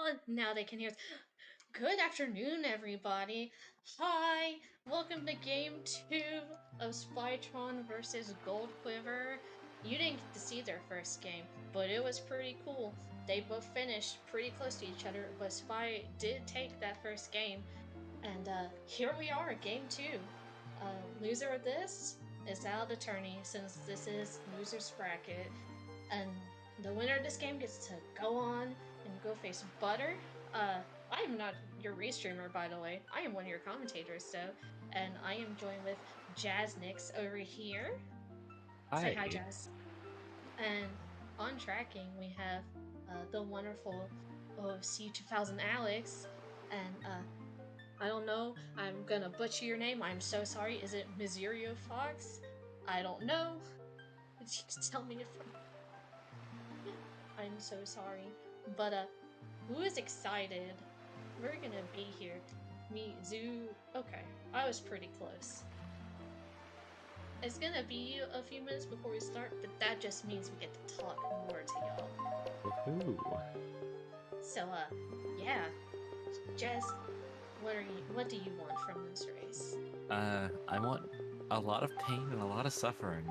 Oh, now they can hear us. Good afternoon, everybody. Hi, welcome to Game 2 of Spytron versus Goldquiver. You didn't get to see their first game, but it was pretty cool. They both finished pretty close to each other, but Spy did take that first game. And here we are, Game 2. Loser of this is out of the tourney, since this is loser's bracket. And the winner of this game gets to go on and go face Butter. I am not your restreamer, by the way. I am one of your commentators, so. And I am joined with Jazznix over here. Hi. Say hi, Jazz. And on tracking, we have the wonderful C2000 Alex. And I don't know, I'm gonna butcher your name. I'm so sorry. Is it Miserio Fox? I don't know. Just tell me if I'm so sorry. But who is excited? We're gonna be here. Me, Zoo. Okay, I was pretty close. It's gonna be a few minutes before we start, but that just means we get to talk more to y'all. Woohoo. So yeah. Jess, what do you want from this race? I want a lot of pain and a lot of suffering.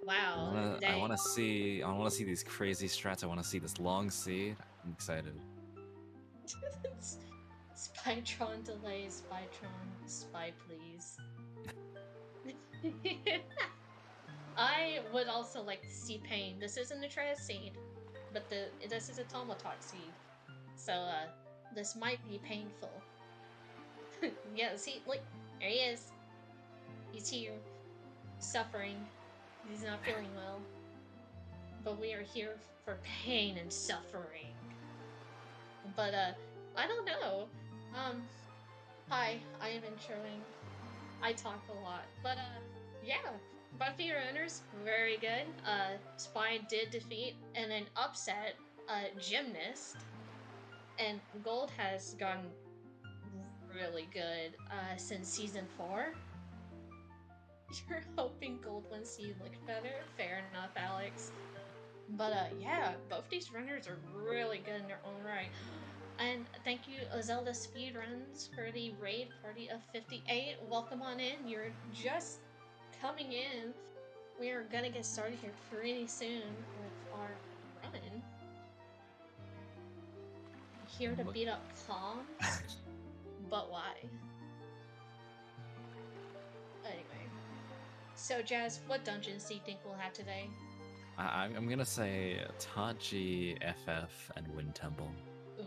Wow. I wanna see these crazy strats. I wanna see this long seed. I'm excited. Spytron delay, Spytron, spy please. I would also like to see pain. This isn't a Trez seed, but this is a Tomatok seed. So this might be painful. Yeah, see, look, there he is. He's here, suffering. He's not feeling well. But we are here for pain and suffering. But I don't know. Hi, I am introing. I talk a lot, but yeah. Both of your owners, very good. Spy did defeat and an upset Gymnast, and Gold has gotten really good since season 4. You're hoping Gold wins so you look better? Fair enough, Alex. But yeah, both these runners are really good in their own right. And thank you, ZeldaSpeedRuns, for the raid party of 58. Welcome on in. You're just coming in. We are gonna get started here pretty soon with our run. Here to beat up Calm, but why? Anyway. So, Jazz, what dungeons do you think we'll have today? I'm gonna say Taji, FF, and Wind Temple. Ooh,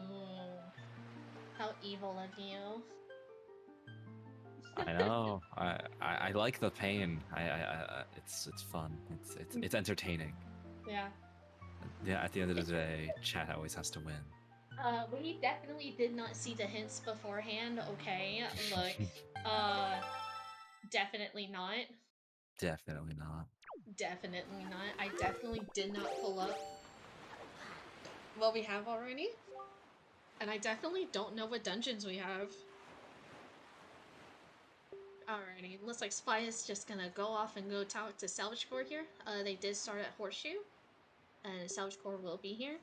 how evil of you! I know. I like the pain. It's fun. It's entertaining. Yeah. Yeah. At the end of the day, chat always has to win. We definitely did not see the hints beforehand. Okay, look. Definitely not. Definitely not. Definitely not. I definitely did not pull up what we have already. And I definitely don't know what dungeons we have. Alrighty, looks like Spy is just gonna go off and go talk to Salvage Corps here. They did start at Horseshoe, and Salvage Corps will be here.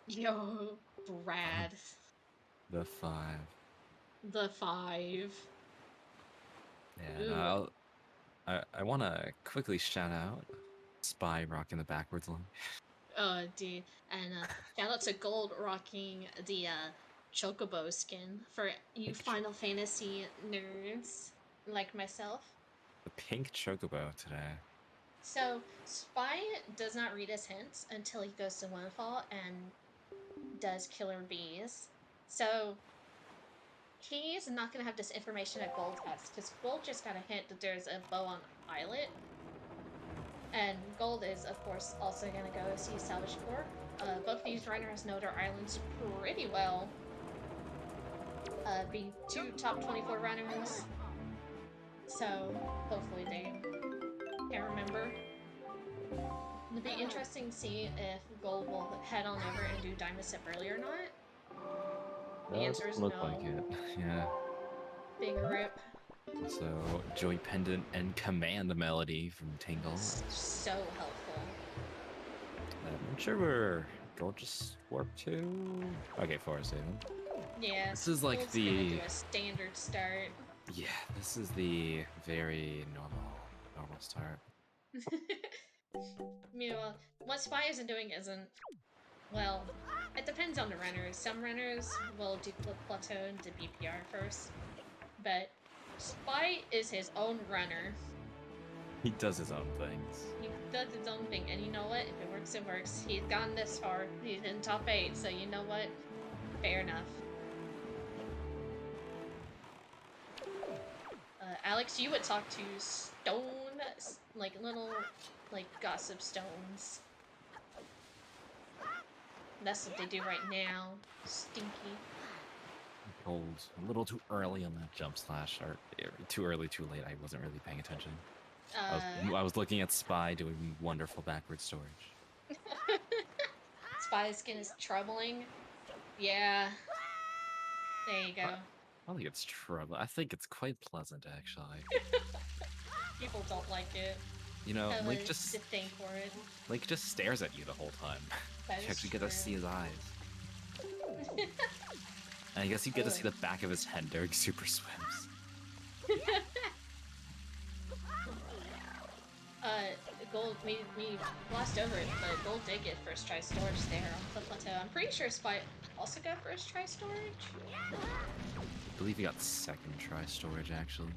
Yo, Brad. The 5. The 5. Yeah, no, I want to quickly shout out Spy rocking the backwards line. Oh, dude. And shout out to Gold rocking the Chocobo skin for you Final Fantasy nerds like myself. The pink Chocobo today. So, Spy does not read his hints until he goes to Windfall and does Killer Bees. So, he's not gonna have this information that Gold has, because Gold just got a hint that there's a bow on Islet. And Gold is, of course, also gonna go see Salvage Corps. Both these runners know their islands pretty well. Being 2 top 24 runners. So, hopefully they can remember. It'll be interesting to see if Gold will head on over and do Diamond Sip early or not. The answer is no. Look like it, yeah. Big rip. So, Joy Pendant and Command Melody from Tingle. So helpful. I'm sure we're gorgeous warp 2. Okay, Forest Haven. Yeah. This is like the do a standard start. Yeah, this is the very normal start. Meanwhile, what Spy isn't doing isn't, well, it depends on the runners. Some runners will do plateau and do BPR first, but Spy is his own runner. He does his own things. He does his own thing, and you know what? If it works, it works. He's gone this far. He's in top 8, so you know what? Fair enough. Alex, you would talk to stone, like little, like gossip stones. That's what they do right now. Stinky. Cold. A little too early on that jump slash, or too early, too late. I wasn't really paying attention. I was looking at Spy doing wonderful backward storage. Spy's skin is troubling. Yeah. There you go. I don't think it's trouble. I think it's quite pleasant, actually. People don't like it. You know, Link just disdain for it. Link just stares at you the whole time. You actually get to see his eyes. And I guess you get to see the back of his head during super swims. Gold, we glossed over it, but Gold did get first try storage there on the plateau. I'm pretty sure Spy also got first try storage. I believe he got second try storage, actually.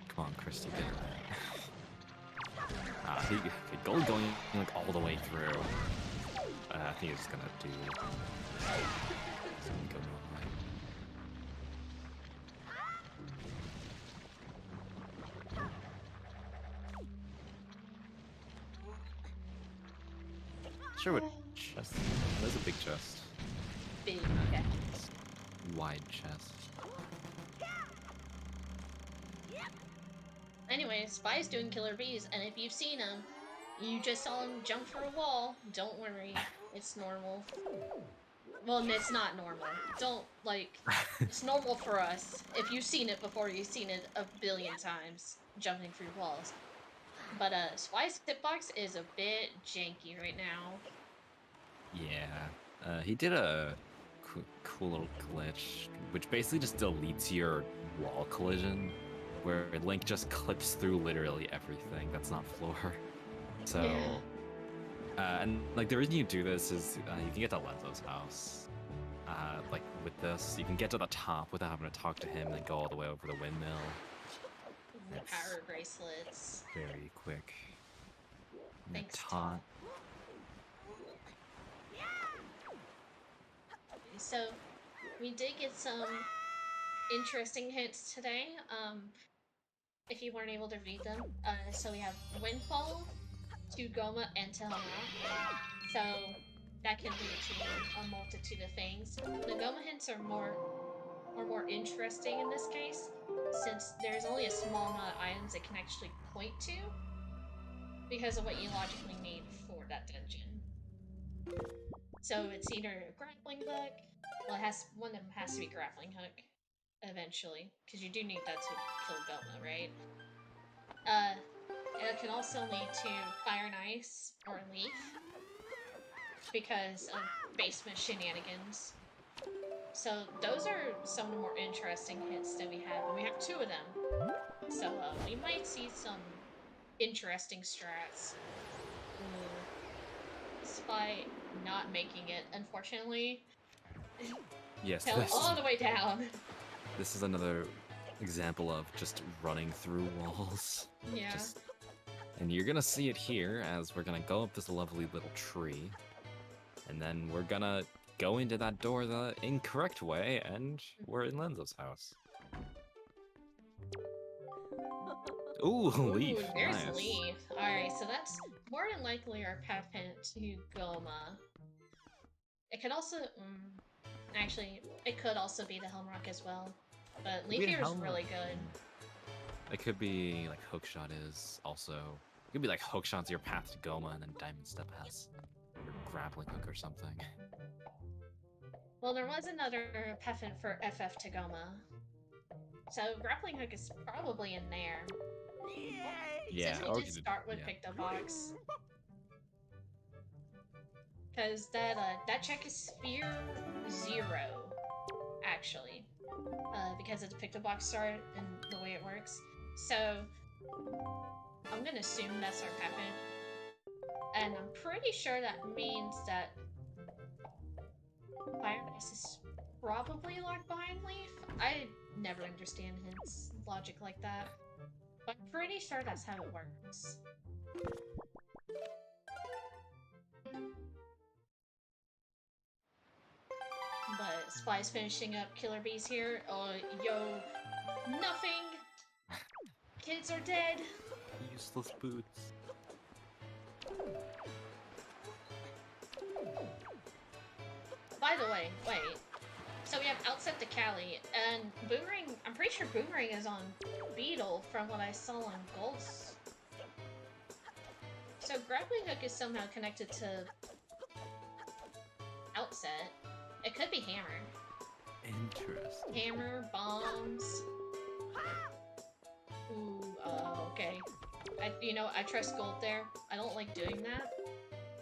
Come on, Crystal, get it. Gold going like all the way through. I think he's gonna do. He's gonna go wrong way. Sure, what chest? There's a big chest. Big, okay. Wide chest. Anyway, Spy's doing killer bees, and if you've seen him, you just saw him jump for a wall. Don't worry, it's normal. Well, it's not normal. Don't, like, it's normal for us. If you've seen it before, you've seen it a billion times, jumping through walls. But, Spy's hitbox is a bit janky right now. Yeah, he did a cool little glitch, which basically just deletes your wall collision, where Link just clips through literally everything that's not floor. So, yeah. And like the reason you do this is you can get to Lenzo's house. Like with this, you can get to the top without having to talk to him and then go all the way over the windmill. The power bracelets. Very quick. Thanks, Taunt. So, we did get some interesting hints today. If you weren't able to read them, so we have Windfall, to Goma, and to Hama. So that can lead to a multitude of things. The Goma hints are more interesting in this case, since there's only a small amount of items it can actually point to, because of what you logically need for that dungeon. So it's either a grappling hook, well, one of them has to be grappling hook, eventually, because you do need that to kill Goma, right? It can also lead to Fire and Ice or Leaf, because of basement shenanigans. So those are some of the more interesting hits that we have, and we have 2 of them. So we might see some interesting strats. Spy not making it, unfortunately. Yes, Fell all the way down. This is another example of just running through walls. Yeah. And you're gonna see it here as we're gonna go up this lovely little tree, and then we're gonna go into that door the incorrect way, and we're in Lenzo's house. Ooh, Leaf. There's Nice. Leaf. Alright, so that's more than likely our path hint to Goma. It could also... actually, it could also be the Helmrock as well. But Leaf here is really good. It could be like Hookshot is also. It could be like Hookshot's your path to Goma, and then Diamond Step has your grappling hook or something. Well, there was another path hint for FF to Goma. So grappling hook is probably in there. Yeah, Since we did start with Pick the Box. Because that check is Sphere 0, actually. Because it's Pick the Box start and the way it works. So, I'm gonna assume that's our path hint. And I'm pretty sure that means that Fire Ice is probably locked behind Leaf. I never understand hints logic like that. But I'm pretty sure that's how it works. But Spy's finishing up Killer Bees here. Yo, nothing! Kids are dead! Useless boots. By the way, wait. So we have Outset to Callie, and Boomerang, I'm pretty sure Boomerang is on Beetle from what I saw on Golds. So Grappling Hook is somehow connected to Outset. It could be Hammer. Interesting. Hammer, bombs. Ooh, okay. I trust Gold there. I don't like doing that.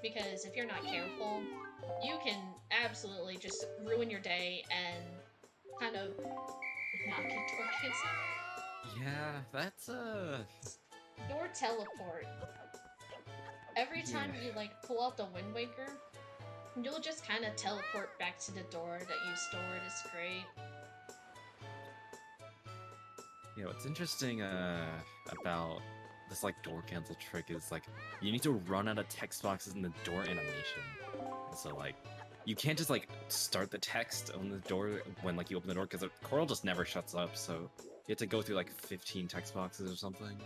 Because if you're not careful, you can absolutely just ruin your day and kind of not get door cancel. Yeah, that's Door teleport. Every time you pull out the Wind Waker, you'll just kind of teleport back to the door that you stored. It's great. Yeah, what's interesting about this door cancel trick is you need to run out of text boxes in the door animation. And so you can't just start the text on the door when you open the door because the Coral just never shuts up. So you have to go through 15 text boxes or something.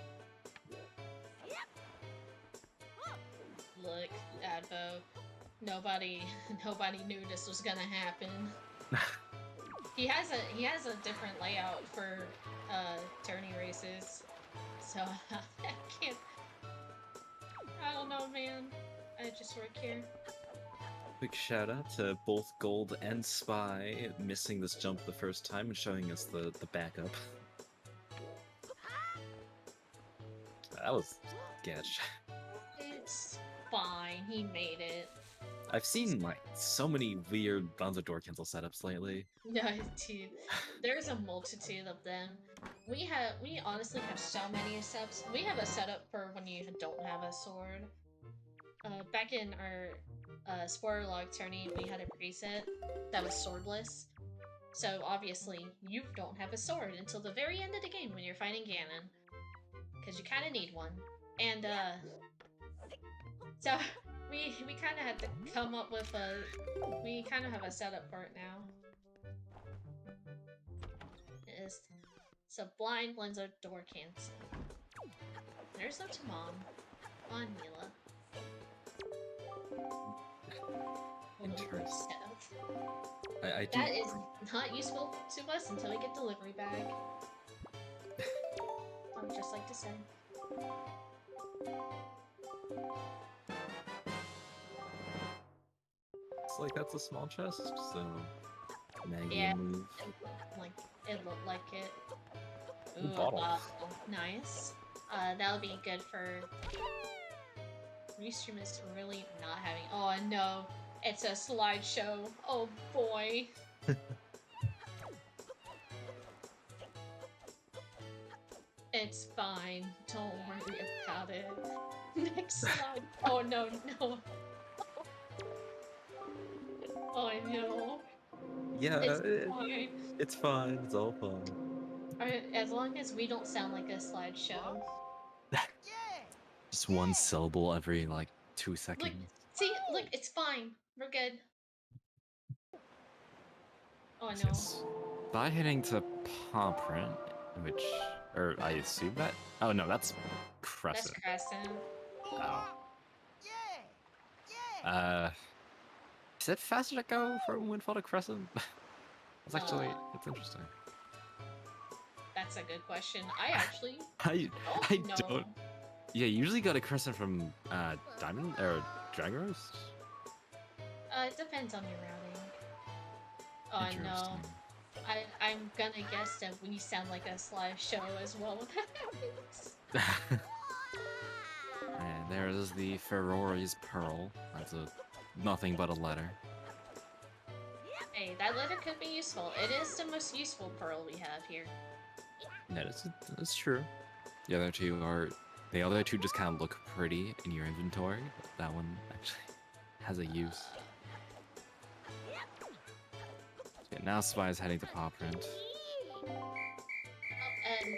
Look, Advo. Nobody knew this was gonna happen. He has a different layout for tourney races, so I can't. I don't know, man. I just work here. Quick shout out to both Gold and Spy missing this jump the first time and showing us the backup. That was sketch. It's fine. He made it. I've seen so many weird Bonzo door cancel setups lately. No, dude. There's a multitude of them. We honestly have so many setups. We have a setup for when you don't have a sword. Back in our spoiler log tourney, we had a preset that was swordless. So obviously, you don't have a sword until the very end of the game when you're fighting Ganon. Because you kind of need one. And, so we kind of had to come up with we kind of have a setup for it now. So blind Lenzo door cancel. There's no to Mom. On Mila. Interesting. I do... That is not useful to us until we get delivery bag. I would just like to say. It's that's a small chest, so Maggie yeah, move. It looked like it. Ooh, bottle. Nice. That'll be good for Restream is really not having. Oh no, it's a slideshow. Oh boy. It's fine. Don't worry about it. Next slide. Oh no, no. Oh no. Yeah, it's fine. It's fine. It's all fine. As long as we don't sound like a slideshow. Just one syllable every 2 seconds. Look, see, look, it's fine. We're good. Oh Yes. no. By hitting to paw print, which, or I assume that. Oh no, that's That's crescent. Crescent. Oh. Is it faster to go from Windfall to Crescent? That's actually, Uh, it's interesting. that's a good question. I actually I don't I don't. know. Yeah, you usually got a Crescent from Diamond or Dragon Roast. It depends on your routing. Oh no. Interesting. I'm gonna guess that we sound like a slideshow as well when that happens. And there is the Ferrori's Pearl. That's a nothing but a letter. Hey, that letter could be useful. It is the most useful pearl we have here. That's true. The other two just kind of look pretty in your inventory, but that one actually has a use. Yeah, now Spy is heading to Paw Print. Oh, and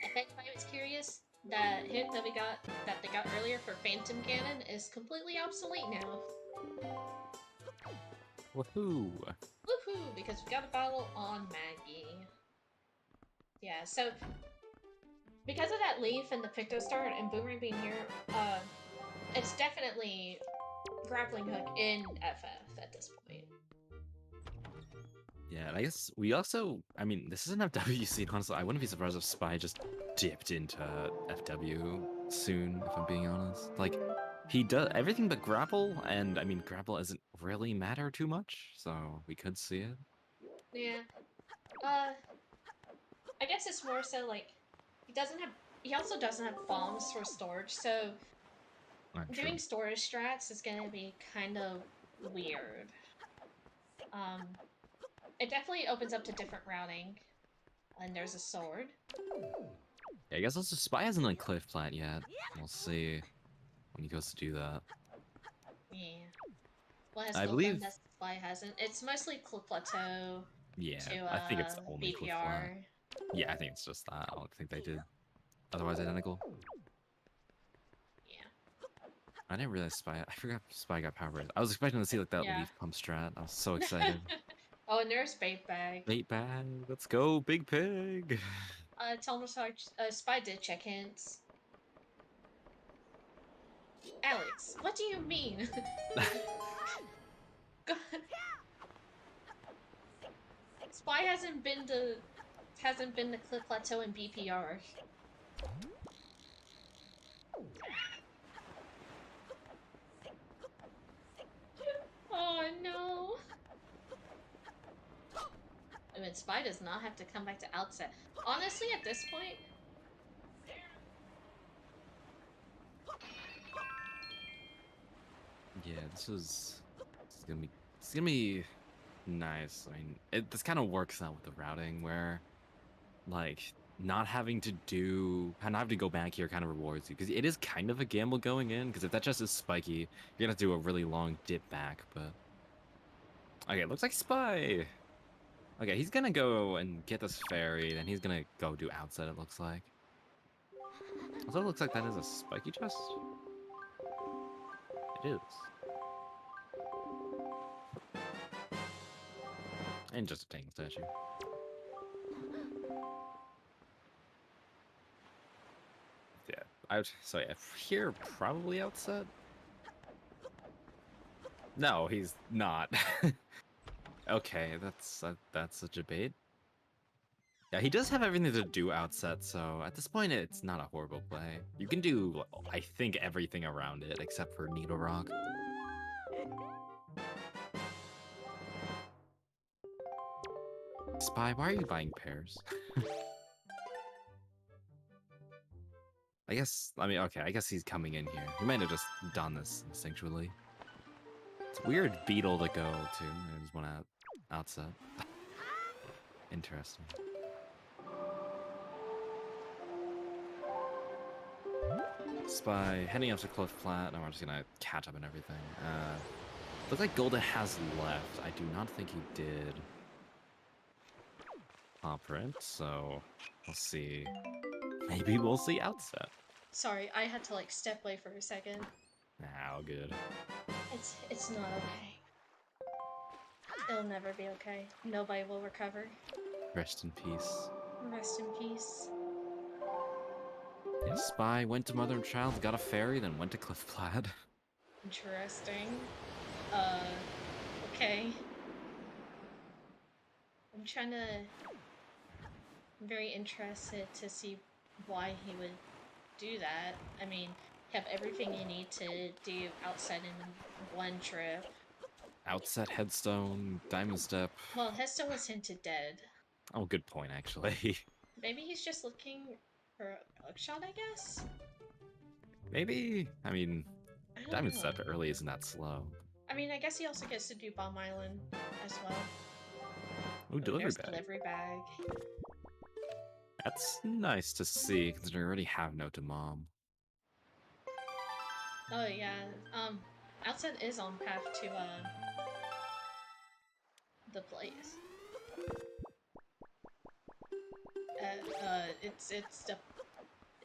if anybody was curious, that hint that they got earlier for Phantom Cannon is completely obsolete now. Woohoo! Woohoo! Because we got a battle on Maggie. Yeah, so because of that leaf and the Pictostar and Boomerang being here, it's definitely grappling hook in FF at this point. Yeah, and I guess we also, I mean, this isn't FWC, honestly. I wouldn't be surprised if Spy just dipped into FW soon, if I'm being honest. Like, he does everything but grapple, and I mean, grapple doesn't really matter too much, so we could see it. Yeah. I guess it's more so like he also doesn't have bombs for storage, so doing storage strats is gonna be kind of weird. It definitely opens up to different routing. And there's a sword. Yeah, I guess also Spy hasn't done Cliff Plant yet. We'll see when he goes to do that. Yeah. What has I Gold done believe. that Spy hasn't? It's mostly Cliff Plateau Yeah, to I think it's only Cliff Plant. BPR. Yeah, I think it's just that. I don't think they did otherwise identical. Yeah. I didn't realize Spy. I forgot Spy got power raise. I was expecting to see like that Yeah. leaf pump strat. I was so excited. Oh, and there's Bait Bag. Bait bag, let's go, big pig. It's almost like Spy did check hints. Alex, what do you mean? God. Spy hasn't been to Cliff Plateau in BPR. Oh no. I mean, Spy does not have to come back to Outset. Honestly, at this point, Yeah, this gonna be nice. I mean, this kind of works out with the routing where, like, not having to go back here kind of rewards you because it is kind of a gamble going in. Because if that just is spiky, you're gonna have to do a really long dip back. But okay, it looks like Spy. Okay, he's gonna go and get this fairy, then he's gonna go do Outset. It looks like. Also, it looks like that is a spiky chest. It is. And just a tangle statue. Yeah, so yeah, here probably Outset. No, he's not. Okay, that's a debate. Yeah, he does have everything to do Outset, so at this point it's not a horrible play. You can do, I think, everything around it except for Needle Rock. Spy, why are you buying pairs? Okay, I guess he's coming in here. He might have just done this instinctually. It's a weird beetle to go to. There's one Outset. Interesting. Spy heading up to Cliff Flat. No, we're just gonna catch up and everything. Looks like Golda has left. I do not think he did. Operant, so we'll see. Maybe we'll see Outset. sorry, I had to like step away for a second. Nah, all good. It's not okay. It'll never be okay. Nobody will recover. Rest in peace. Rest in peace. Yeah, Spy went to Mother and Child, got a fairy, then went to Cliff Plaid. Interesting. Okay. I'm very interested to see why he would do that. I mean, you have everything you need to do outside in one trip. Outset, Headstone, Diamond Step. Well, Hesto was hinted dead. Oh, good point, actually. Maybe he's just looking for a bugshot, I guess? Maybe? I mean, I don't Diamond know. Step early isn't that slow. I mean, I guess he also gets to do Bomb Island as well. Ooh, delivery there's bag. Delivery bag. That's nice to see, considering I already have Note to Mom. Oh yeah, Outset is on path to the place.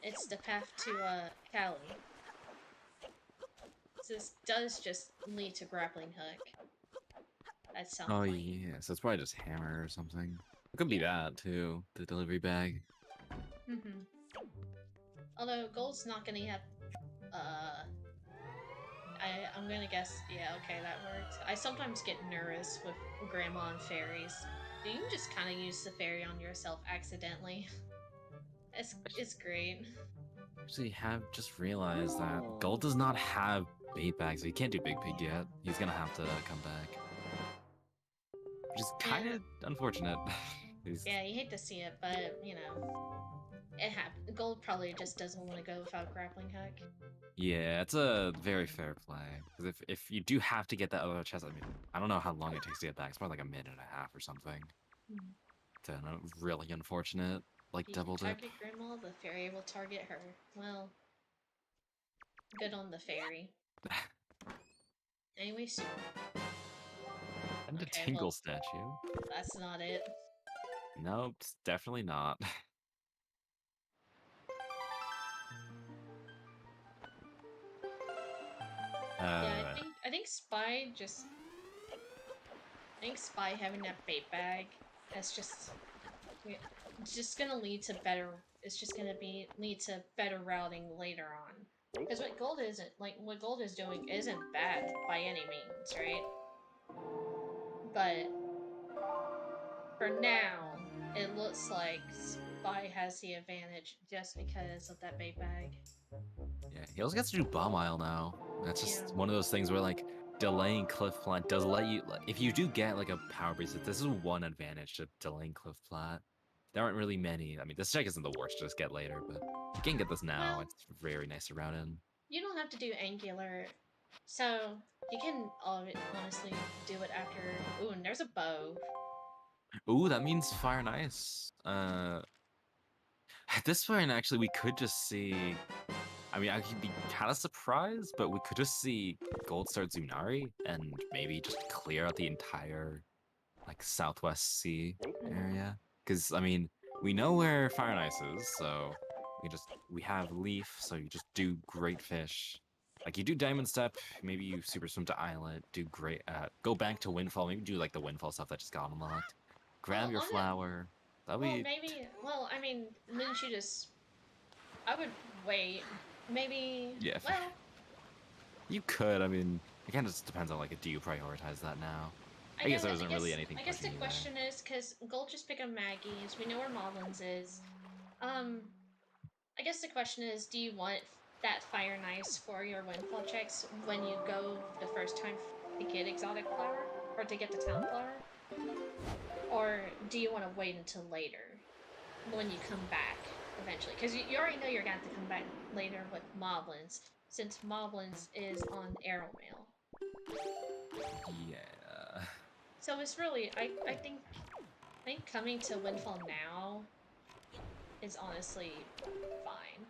It's the path to Cali. This does just lead to Grappling Hook at some point. Yeah, so it's probably just Hammer or something. It could be that too, the delivery bag. Although Gold's not gonna have I'm gonna guess, yeah, okay, that worked. I sometimes get nervous with Grandma and fairies. You can just kind of use the fairy on yourself accidentally. It's great. Actually, have just realized that Gold does not have bait bags, so he can't do Big Pig yet. He's gonna have to come back. Which is kind of unfortunate. Yeah, you hate to see it, but, you know, it happens. Gold probably just doesn't want to go without Grappling Hook. Yeah, it's a very fair play. Because if you do have to get that other chest, I mean, I don't know how long it takes to get back. It's probably like a minute and a half or something. Then really unfortunate, like double dip. Target Grandma, the fairy will target her. Well, good on the fairy. Anyway, soon. And a Tingle statue. That's not it. Nope, it's definitely not. Yeah, I think Spy just... I think Spy having that bait bag, that's just... It's just gonna lead to better... It's just gonna lead to better routing later on. Because what Gold isn't... Like, what Gold is doing isn't bad by any means, right? But... For now, it looks like Spy has the advantage just because of that bait bag. Yeah, he also gets to do Bomb Isle now. That's just one of those things where, like, delaying Cliff Plat does let you... Like, if you do get, like, a power base, this is one advantage to delaying Cliff Plat. There aren't really many. I mean, this check isn't the worst to just get later, but you can get this now. It's very nice to route in. You don't have to do Angular, so you can honestly do it after... Ooh, and there's a bow. Ooh, that means Fire and Ice. At this point, actually, we could just see... I mean, I could be kind of surprised, but we could just see Gold start Zunari and maybe just clear out the entire, like, Southwest Sea area. Because, I mean, we know where Fire and Ice is, so we have Leaf, so you just do Great Fish. Like, you do Diamond Step, maybe you Super Swim to Islet, do great, go back to Windfall, maybe do, like, the Windfall stuff that just got unlocked. Grab your flower. Well, maybe, well, I mean, didn't you just... I would wait. Maybe... Yeah. Well... You could, I mean, it kind of just depends on, like, do you prioritize that now? I guess there isn't really anything. I guess the question is, because Gold just picked up Maggie's, we know where Moblins is. I guess the question is, do you want that Fire and Ice for your Windfall checks when you go the first time to get Exotic Flower? Or to get the Town Flower? Or do you want to wait until later, when you come back, eventually? Because you already know you're going to have to come back later with Moblins, since Moblins is on Arrowmail. Yeah. So it's really, I think coming to Windfall now is honestly fine.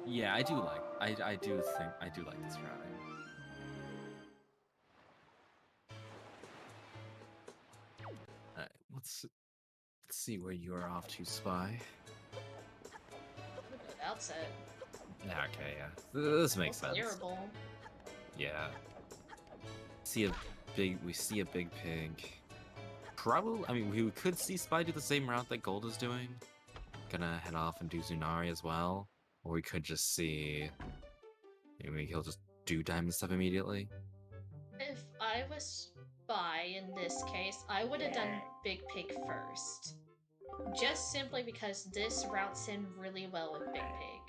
Yeah, I do like this routing. Alright, let's see where you are off to, Spy. Outset. Yeah, okay, yeah. This makes sense. Clearable. Yeah. See a we see a big pig. Probably, I mean, we could see Spy do the same route that Gold is doing. Gonna head off and do Zunari as well. Or we could just see, maybe he'll just do Diamond stuff immediately. If I was Spy in this case, I would have done Big Pig first. Just simply because this routes in really well with Big Pig.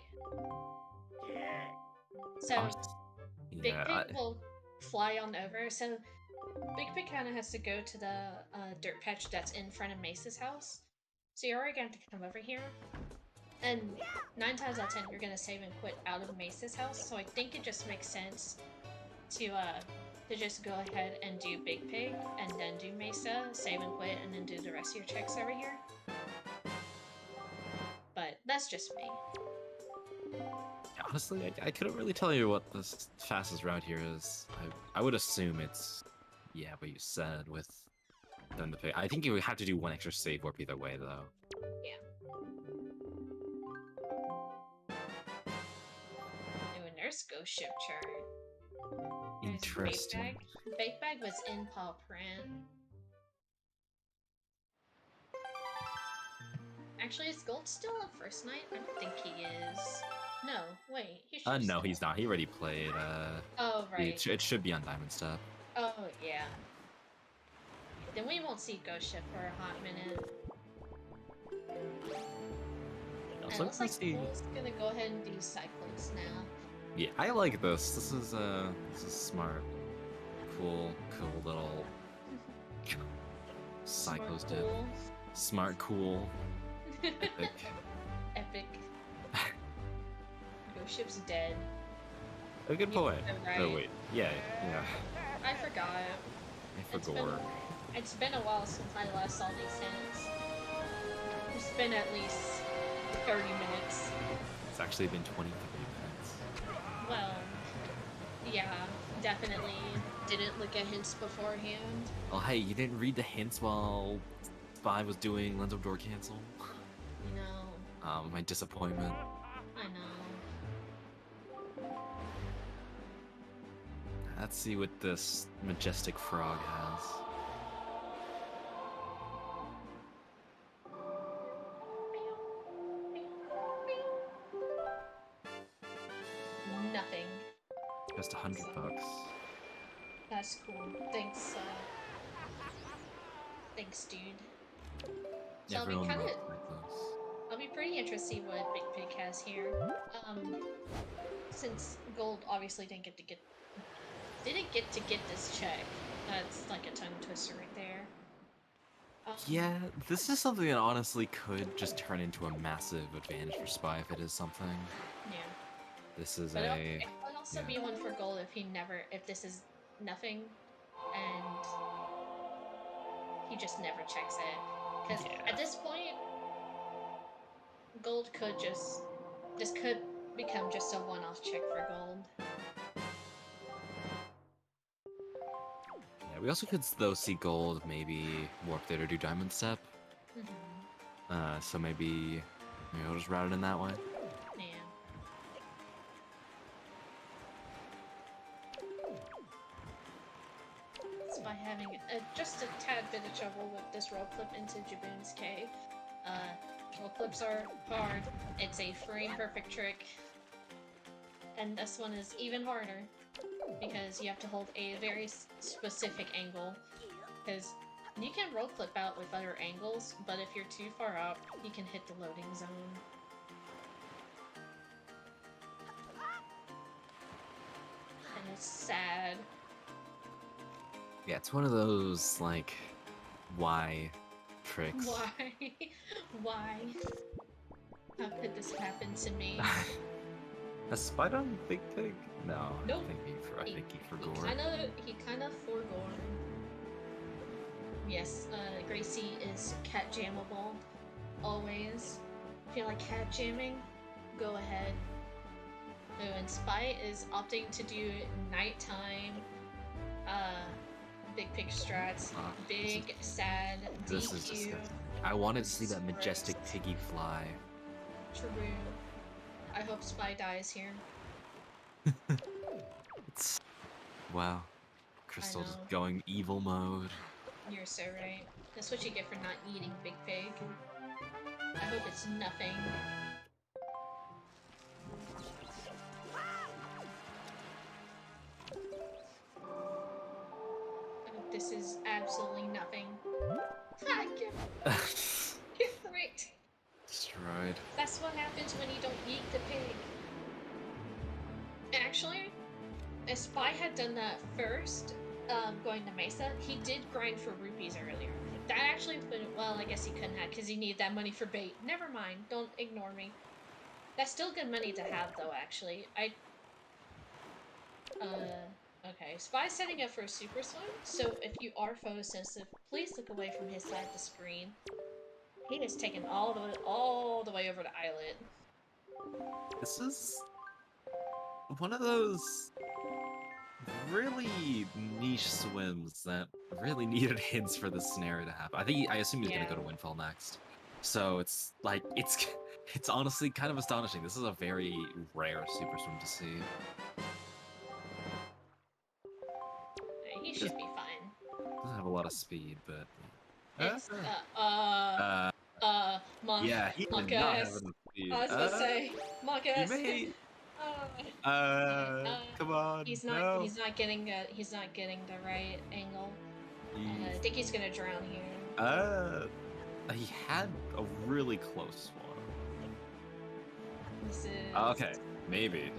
So, Big Pig will fly on over, so Big Pig kind of has to go to the dirt patch that's in front of Mace's house. So you're already going to come over here, and 9 times out of 10 you're going to save and quit out of Mace's house, so I think it just makes sense to just go ahead and do Big Pig, and then do Mesa, save and quit, and then do the rest of your checks over here. But that's just me. Honestly, I couldn't really tell you what the fastest route here is. I would assume it's, yeah, what you said with done the pig. I think you would have to do one extra save warp either way, though. Yeah. New Nurse Ghost Ship chart. Interesting. Bake Bag was in Paw Print. Actually, is Gold still up first night? I don't think he is. No, wait. He should No, he's not. He already played. Oh, right. It should be on Diamond Step. Oh, yeah. Then we won't see Ghost Ship for a hot minute. And it looks like Gold's gonna go ahead and do Cyclones now. Yeah, I like this. This is smart. Cool little Cyclos did. Cool. Smart, cool. Epic. Epic. Ghost Ship's dead. A good point. Right. Oh wait, yeah. I forgot. I forgot. It's been a while since I last saw these hints. It's been at least 30 minutes. It's actually been 23 minutes. Well, yeah, definitely didn't look at hints beforehand. Oh hey, you didn't read the hints while Spy was doing Lens of Door Cancel? You know. My disappointment. I know. Let's see what this majestic frog has. Nothing. Just $100. That's cool. Thanks, thanks, dude. So I'll be pretty interested to see what Big Pig has here. Since Gold obviously didn't get to get this check. That's like a tongue twister right there. Yeah, this is something that honestly could just turn into a massive advantage for Spy if it is something. Yeah. This is But it would also be one for Gold if this is nothing, and he just never checks it. Because at this point, Gold could this could become just a one-off check for Gold. Yeah, we also could though see Gold maybe warp there to do Diamond Step. So maybe we'll just route it in that way. Yeah. By having just a tad bit of trouble with this roll clip into Jaboon's cave. Roll clips are hard. It's a frame perfect trick. And this one is even harder because you have to hold a very specific angle. Because you can roll clip out with other angles, but if you're too far out, you can hit the loading zone. And it's sad. Yeah, it's one of those, like, why tricks. Why? Why? How could this happen to me? Has Spytron Big Pig? No, Nope. I think he forgot. He kind of forgone. Yes, Gracie is cat jammable. Always. If you like cat jamming, go ahead. Oh, and Spy is opting to do nighttime, Big Pig strats. Big, sad, This DQ. is disgusting. I wanted to see that majestic piggy fly. True. I hope Spy dies here. Wow. Crystal just know. going evil mode. You're so right. That's what you get for not eating Big Pig. I hope it's nothing. I hope this is absolutely nothing. Ah, get fricked! Destroyed. That's what happens when you don't eat the pig. Actually, if Spy had done that first, going to Mesa, he did grind for rupees earlier. That actually would, well, I guess he couldn't have because he needed that money for bait. Never mind, don't ignore me. That's still good money to have though, actually. Okay. Spy's setting up for a super swim, so if you are photosensitive, please look away from his side of the screen. He is taken all the way over to Islet. This is one of those really niche swims that really needed hints for this scenario to happen. I assume he's gonna go to Windfall next. So it's like it's honestly kind of astonishing. This is a very rare super swim to see. He should be fine. Doesn't have a lot of speed, but It's yeah, he did not have enough speed. I was about to say, Marcus. Come on. He's not getting the right angle. I think he's gonna drown here. He had a really close one. This is okay, maybe.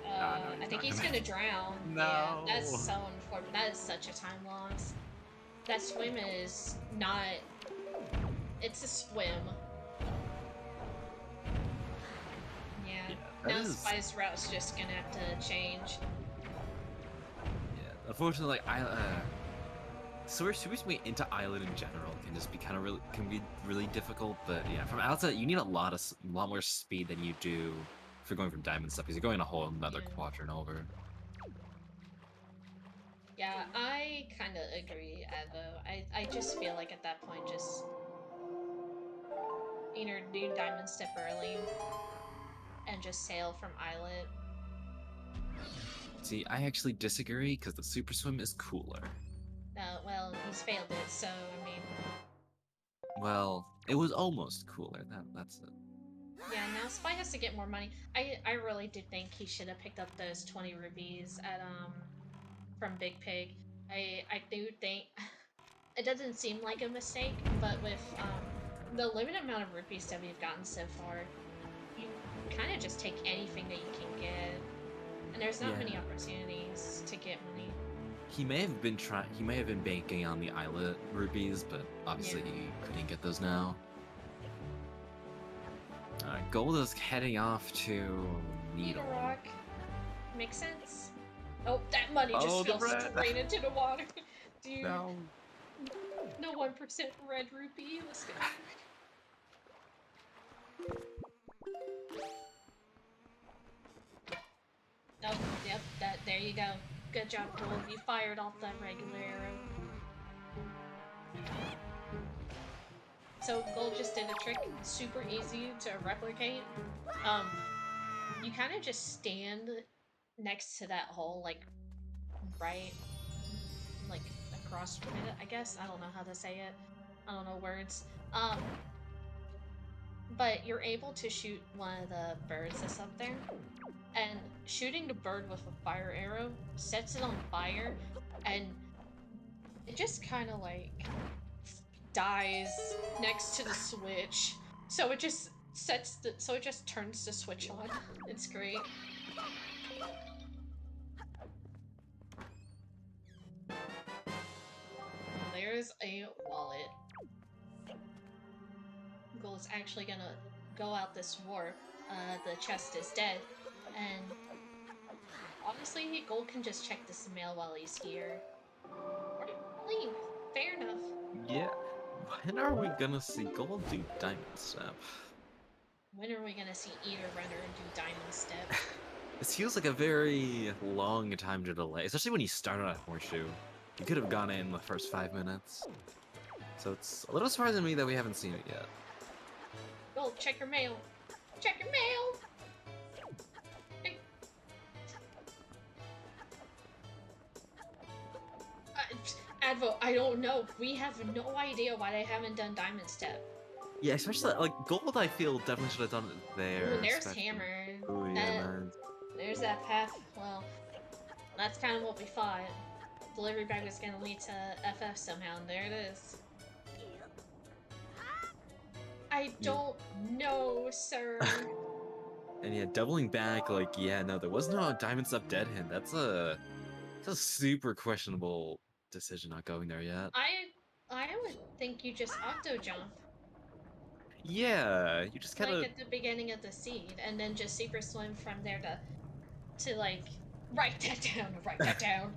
No, I think he's gonna drown. No. Yeah, that's so unfortunate. That is such a time loss. That swim is not. It's a swim. Yeah. Now Spy's route's just gonna have to change. Yeah. Unfortunately, so we're switching into Island in general can just be kind of really difficult. But yeah, from outside you need a lot more speed than you do if you're going from diamond stuff because you're going a whole another quadrant over. Yeah, I kind of agree, Avo. I just feel like at that point, just either do diamond step early and just sail from Islet. See, I actually disagree because the super swim is cooler. Well, he's failed it, so I mean. Well, it was almost cooler. That's it. Yeah, now Spy has to get more money. I really did think he should have picked up those 20 rupees at from Big Pig. I do think it doesn't seem like a mistake, but with the limited amount of rupees that we've gotten so far, you kind of just take anything that you can get, and there's not many opportunities to get money. He may have been banking on the Islet rupees, but obviously he couldn't get those now. Gold is heading off to Needle Rock. Makes sense. Oh, that money just fell straight into the water. Dude. No 1% red rupee. Let's go. Oh, yep, there you go. Good job, Gold. You fired off that regular arrow. So Gold just did a trick, super easy to replicate. You kind of just stand next to that hole, like across from it, I guess. I don't know how to say it. I don't know words. But you're able to shoot one of the birds that's up there, and shooting the bird with a fire arrow sets it on fire, and it just kind of like dies next to the switch. So it just turns the switch on. It's great. There's a wallet. Gold's actually gonna go out this warp. The chest is dead, and honestly, Gold can just check this mail while he's here. Or leave. Fair enough. Yeah. When are we gonna see Gold do Diamond Step? When are we gonna see Eater Runner do Diamond Step? This feels like a very long time to delay, especially when you started at Horseshoe. You could have gone in the first 5 minutes. So it's a little surprising to me that we haven't seen it yet. Gold, check your mail! Check your mail! Hey. Advo, I don't know. We have no idea why they haven't done Diamond Step. Yeah, especially like Gold. I feel definitely should have done it there. Ooh, there's especially. Hammer. Oh yeah, man. There's that path. Well, that's kind of what we thought. Delivery bag was gonna lead to FF somehow, and there it is. I don't know, sir. And yeah, doubling back, like, yeah, no, there was no Diamond Step dead hint. That's a super questionable decision not going there yet. I would think you just auto jump. Yeah, you just kind of like at the beginning of the seed, and then just super swim from there to like write that down.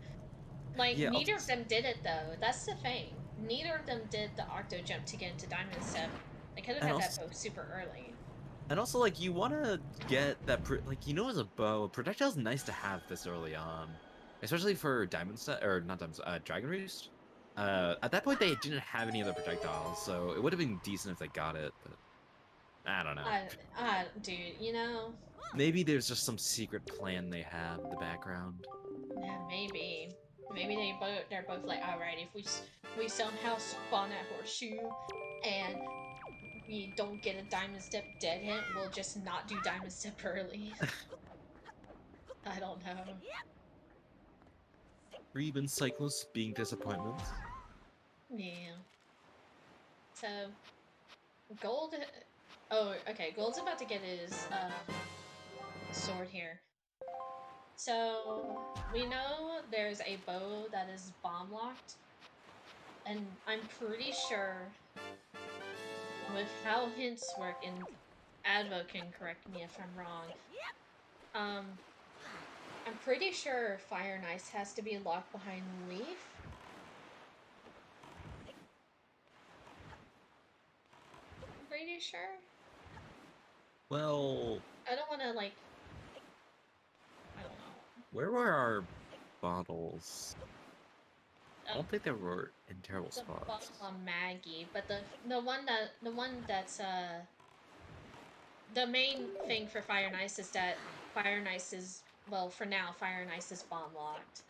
Like yeah, neither of them did it though. That's the thing. Neither of them did the octo jump to get into Diamond Step. They could have had that bow super early. And also, like, you want to get that, like, you know, as a bow, projectile's nice to have this early on, especially for Diamond Step, or not Diamond, Dragon Roost. At that point, they didn't have any other projectiles, so it would have been decent if they got it, but I don't know. Dude, you know. Maybe there's just some secret plan they have in the background. Yeah, maybe. Maybe they're both like, alright, if we somehow spawn that horseshoe and we don't get a Diamond Step dead hit, we'll just not do Diamond Step early. I don't know. Reben cyclists being disappointments. Yeah. So, Gold... Oh, okay, Gold's about to get his sword here. So, we know there's a bow that is bomb locked, and I'm pretty sure with how hints work, and Advo can correct me if I'm wrong, I'm pretty sure Fire and Ice has to be locked behind Leaf. I'm pretty sure. Well... I don't want to, like... I don't know. Where were our bottles? I don't think they were in terrible spots. Bottle on Maggie, but the one that's the main thing for Fire and Ice is that Fire and Ice is, well, for now, Fire and Ice is bomb locked.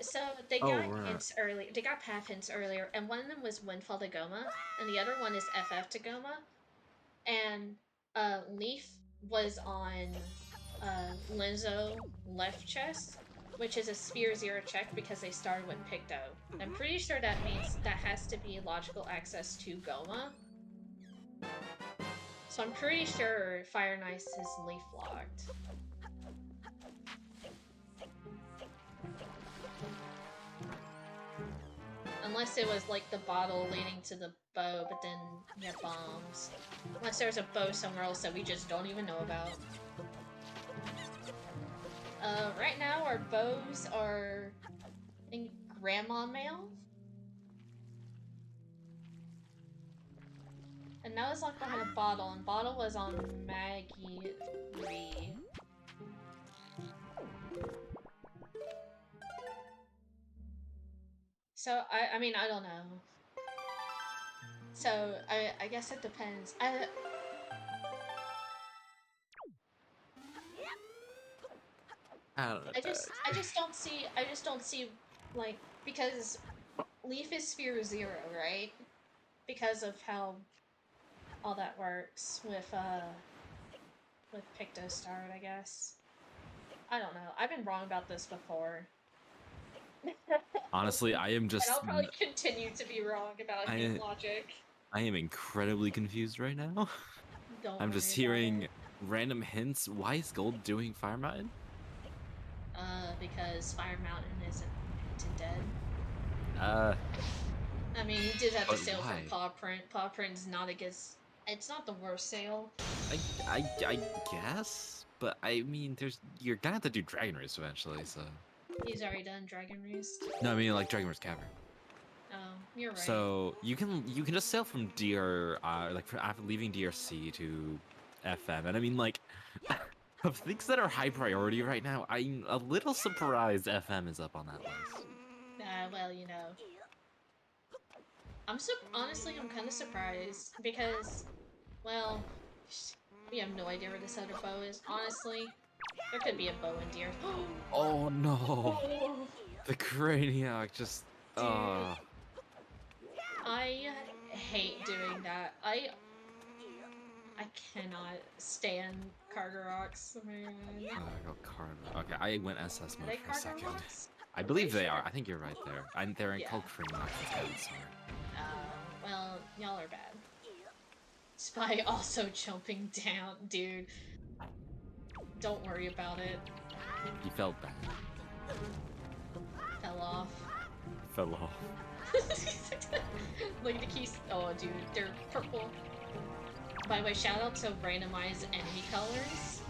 So they got hints early. They got path hints earlier, and one of them was Windfall to Goma, and the other one is FF to Goma. And Leaf was on Linzo left chest, which is a Sphere 0 check because they started with Picto. I'm pretty sure that means that has to be logical access to Goma. So I'm pretty sure Fire and Ice is Leaf locked. Unless it was like the bottle leading to the bow, but then you have bombs. Unless there's a bow somewhere else that we just don't even know about. Right now our bows are, I think, Grandma Mail. And now it's locked behind a bottle, and bottle was on Maggie 3. So, I mean, I don't know. So, I guess it depends. I just don't see, like, because Leaf is Sphere 0, right? Because of how all that works with Picto Start, I guess. I don't know. I've been wrong about this before. Honestly, I am just... And I'll probably continue to be wrong about hint logic. I am incredibly confused right now. I'm just hearing random hints. Why is Gold doing Fire Mountain? Because Fire Mountain isn't dead. I mean, he did have the sale from Paw Print. Paw Print is not it's not the worst sale. I guess, but I mean, you're gonna have to do Dragon Roost eventually, so. He's already done Dragon Roost. No, I mean like Dragon Roost Cavern. Oh, you're right. So you can just sail from DR, like after leaving DRC to FM, and I mean like. Of things that are high priority right now, I'm a little surprised FM is up on that list. Well, you know. Honestly, I'm kind of surprised, because, well, we have no idea where this other bow is. Honestly, there could be a bow in deer. Oh no! The Craniac just Oh, I hate doing that. I cannot stand Carter Rocks. Oh my god. go Carter. Okay, I went SS Are mode they for a Carter second. Rocks? I I'm pretty believe they sure. are. I think you're right there. And they're in Yeah. Coke Free Max Sword. Well, y'all are bad. Spy also jumping down, dude. Don't worry about it. He felt bad. Fell off. Fell off. Look at the keys. Oh, dude, they're purple. By the way, shout out to randomized enemy colors.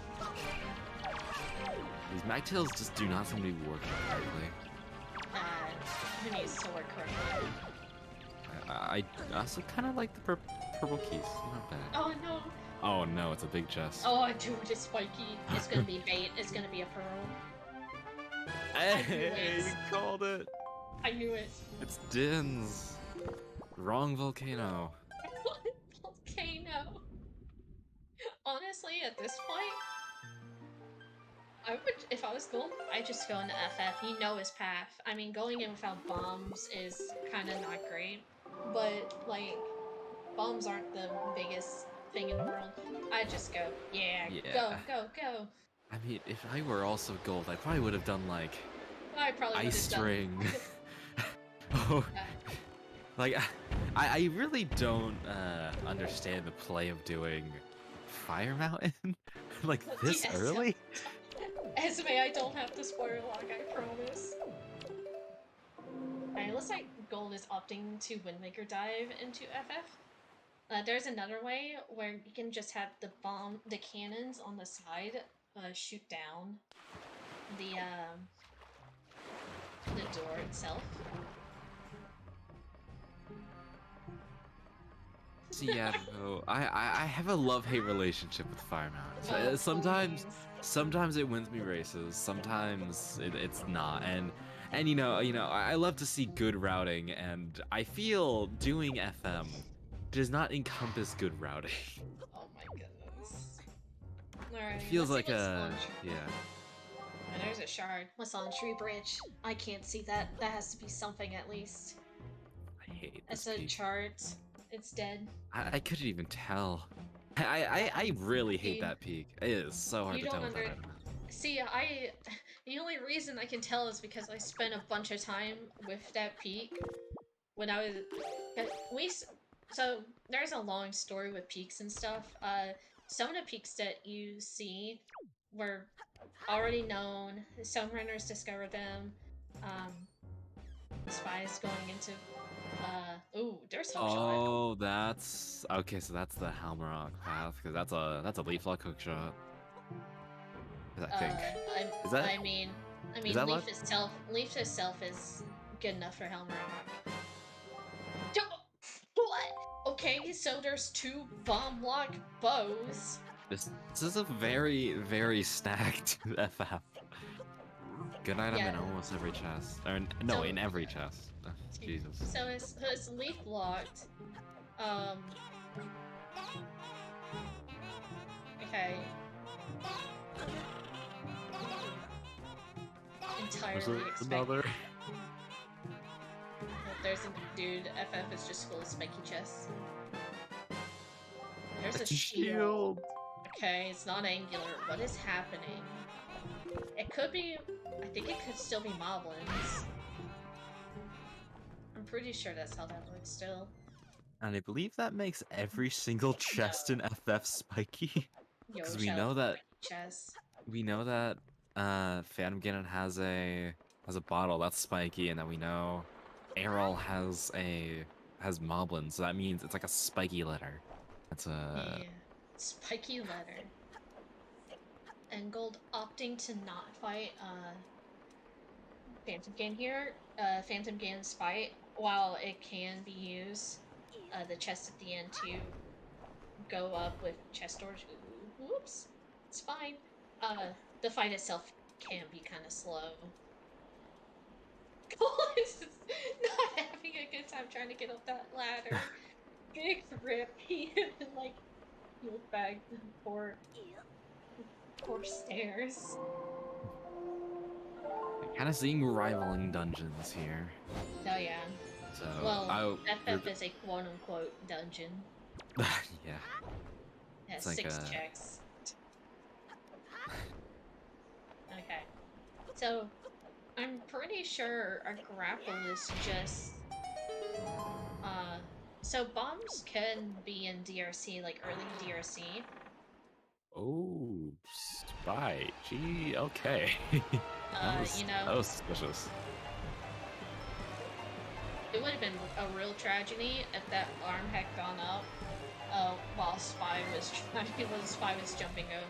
These magtails just do not seem to be working correctly. Who needs to work correctly? I also kind of like the purple keys. Not bad. Oh no! Oh no, it's a big chest. Oh, dude, it's spiky. It's gonna be bait. It's gonna be a pearl. Hey, you called it. I knew it. It's Din's. Wrong volcano. Volcano. Honestly, at this point, I would, if I was Gold, I'd just go into FF. You know his path. I mean, going in without bombs is kind of not great, but like, bombs aren't the biggest thing in the world. I'd just go, yeah. Go. I mean, if I were also Gold, I probably would have done like I probably ice string. Done... Oh, like I really don't understand the play of doing Fire Mountain like this early. Esme, I don't have to spoiler log, I promise. Alright, looks like Gold is opting to Windmaker dive into FF. There's another way where you can just have the cannons on the side shoot down the door itself. See, yeah, no, I have a love-hate relationship with Fire Mountain. Sometimes it wins me races, sometimes it's not, and you know I love to see good routing, and I feel doing FM does not encompass good routing. Oh my goodness. Alright, it feels like yeah. And there's a shard. What's on Tree Bridge? I can't see that. That has to be something at least. I hate this. That's a chart. It's dead. I couldn't even tell. I really hate that peak. It is so hard to tell with that. See, the only reason I can tell is because I spent a bunch of time with that peak when I was so there's a long story with peaks and stuff. Some of the peaks that you see were already known. Some runners discovered them. Spies going into ooh, there's hookshot. Oh, that's okay. So that's the Halmarock path, because that's a leaf lock hookshot. I think. Is that? I mean, Leaf itself is good enough for Halmarock. What? Okay, so there's 2 bomb lock bows. This is a very, very stacked FF. Good night, I'm in almost every chest. Or, no, so, in every chest. Oh, Jesus. So it's leaf locked. Okay. Entirely expected. There's a dude, FF is just full of spiky chests. There's a shield. Okay, it's not angular. What is happening? It could be... I think it could still be moblins. I'm pretty sure that's how that works still. And I believe that makes every single chest in FF spiky. Because we know that... Phantom Ganon has a bottle that's spiky, and then we know Errol has moblins, so that means it's like a spiky letter. That's a... Yeah, spiky letter. And Gold opting to not fight Phantom Ganon here. Phantom Ganon's fight, while it can be used, the chest at the end to go up with chest doors. Whoops, it's fine. The fight itself can be kind of slow. Gold is not having a good time trying to get up that ladder. Big rip. He like healed back poor stairs. kind of seeing rivaling dungeons here. Oh yeah. So, Well, FF is a quote-unquote dungeon. yeah. It has It's like 6 checks. Okay. So, I'm pretty sure our grapple is just... So bombs can be in DRC, like early DRC. Oh, spy. Gee, okay. You know, that was suspicious. it would have been a real tragedy if that arm had gone up while Spy was jumping over.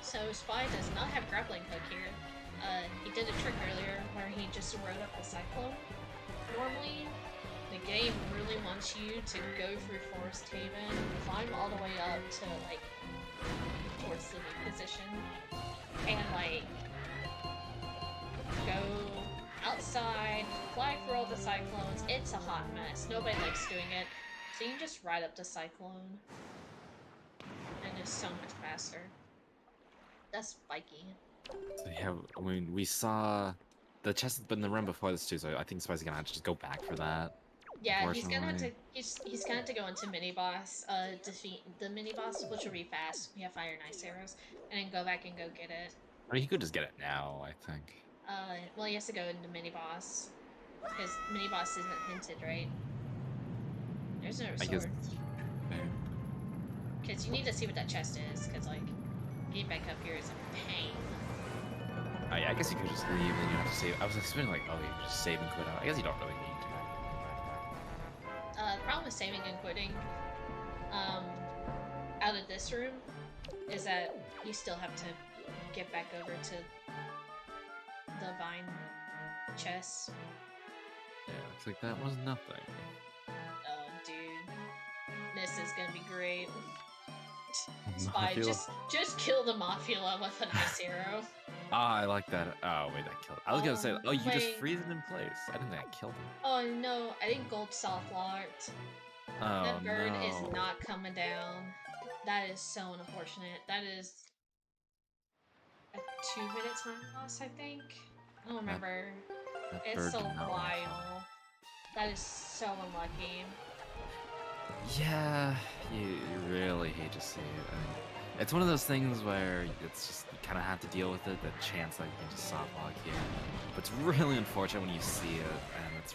So Spy does not have grappling hook here. He did a trick earlier where he just rode up the cyclone. Normally, the game really wants you to go through Forest Haven, climb all the way up to like towards the lead position, and like go outside, fly through all the cyclones. It's a hot mess. Nobody likes doing it. So you can just ride up the cyclone, and it's so much faster. That's spiky. So yeah, I mean, we saw the chest has been in the run before this too, so I think Spy's gonna have to just go back for that. Yeah, he's gonna have to go into mini boss, defeat the mini boss, which will be fast. We have fire and ice arrows, and then go back and go get it. I mean, he could just get it now, I think. Well, he has to go into mini boss because mini boss isn't hinted, right? There's no sword. Because you need to see what that chest is, because like getting back up here is a pain. Yeah, I guess you could just leave and you have to save. I was expecting like, oh, you just save and quit out. I guess you don't really need to. The problem with saving and quitting, out of this room, is that you still have to get back over to the vine chest. Yeah, looks like that was nothing. Oh, dude, this is gonna be great. Spy, just kill the Mothula with an ice arrow. Ah, I like that. Oh, wait, that killed. I was gonna say, oh, you just freeze it in place. I didn't think I killed him. Oh no, I think gold soft locked. Oh, that bird no. is not coming down. That is so unfortunate. That is a 2-minute time loss, I think. I don't remember. It's a while. That is so unlucky. Yeah, you really hate to see it. I mean, it's one of those things where it's just you kind of have to deal with it. The chance that you can just soft lock here, but it's really unfortunate when you see it, and it's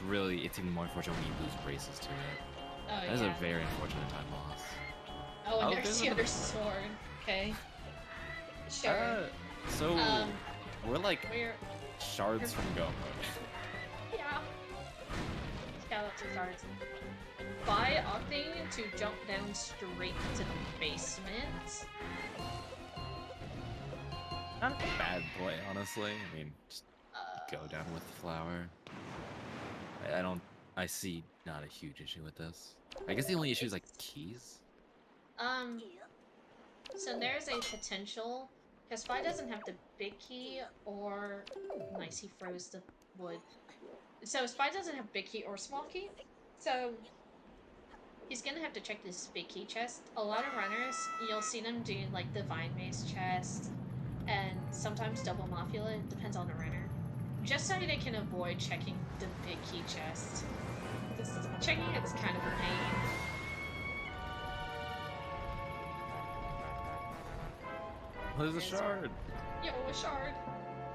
even more unfortunate when you lose braces to it. Oh, that is a very unfortunate time loss. Oh, and there's the other sword. Okay. Sure. So we're like shards from Go mode. Yeah. Yeah, that's a shards. By opting to jump down straight to the basement. Not a bad play, honestly. I mean, just go down with the flower. I see not a huge issue with this. I guess the only issue is like keys. So there's a potential, because Spy doesn't have the big key or... Nice, he froze the wood. So Spy doesn't have big key or small key, so he's gonna have to check this big key chest. A lot of runners, you'll see them do like the Vine Maze chest, and sometimes double Mothula, it depends on the runner. Just so they can avoid checking the big key chest. Because checking it's kind of a pain. There's a shard. Yo, a shard.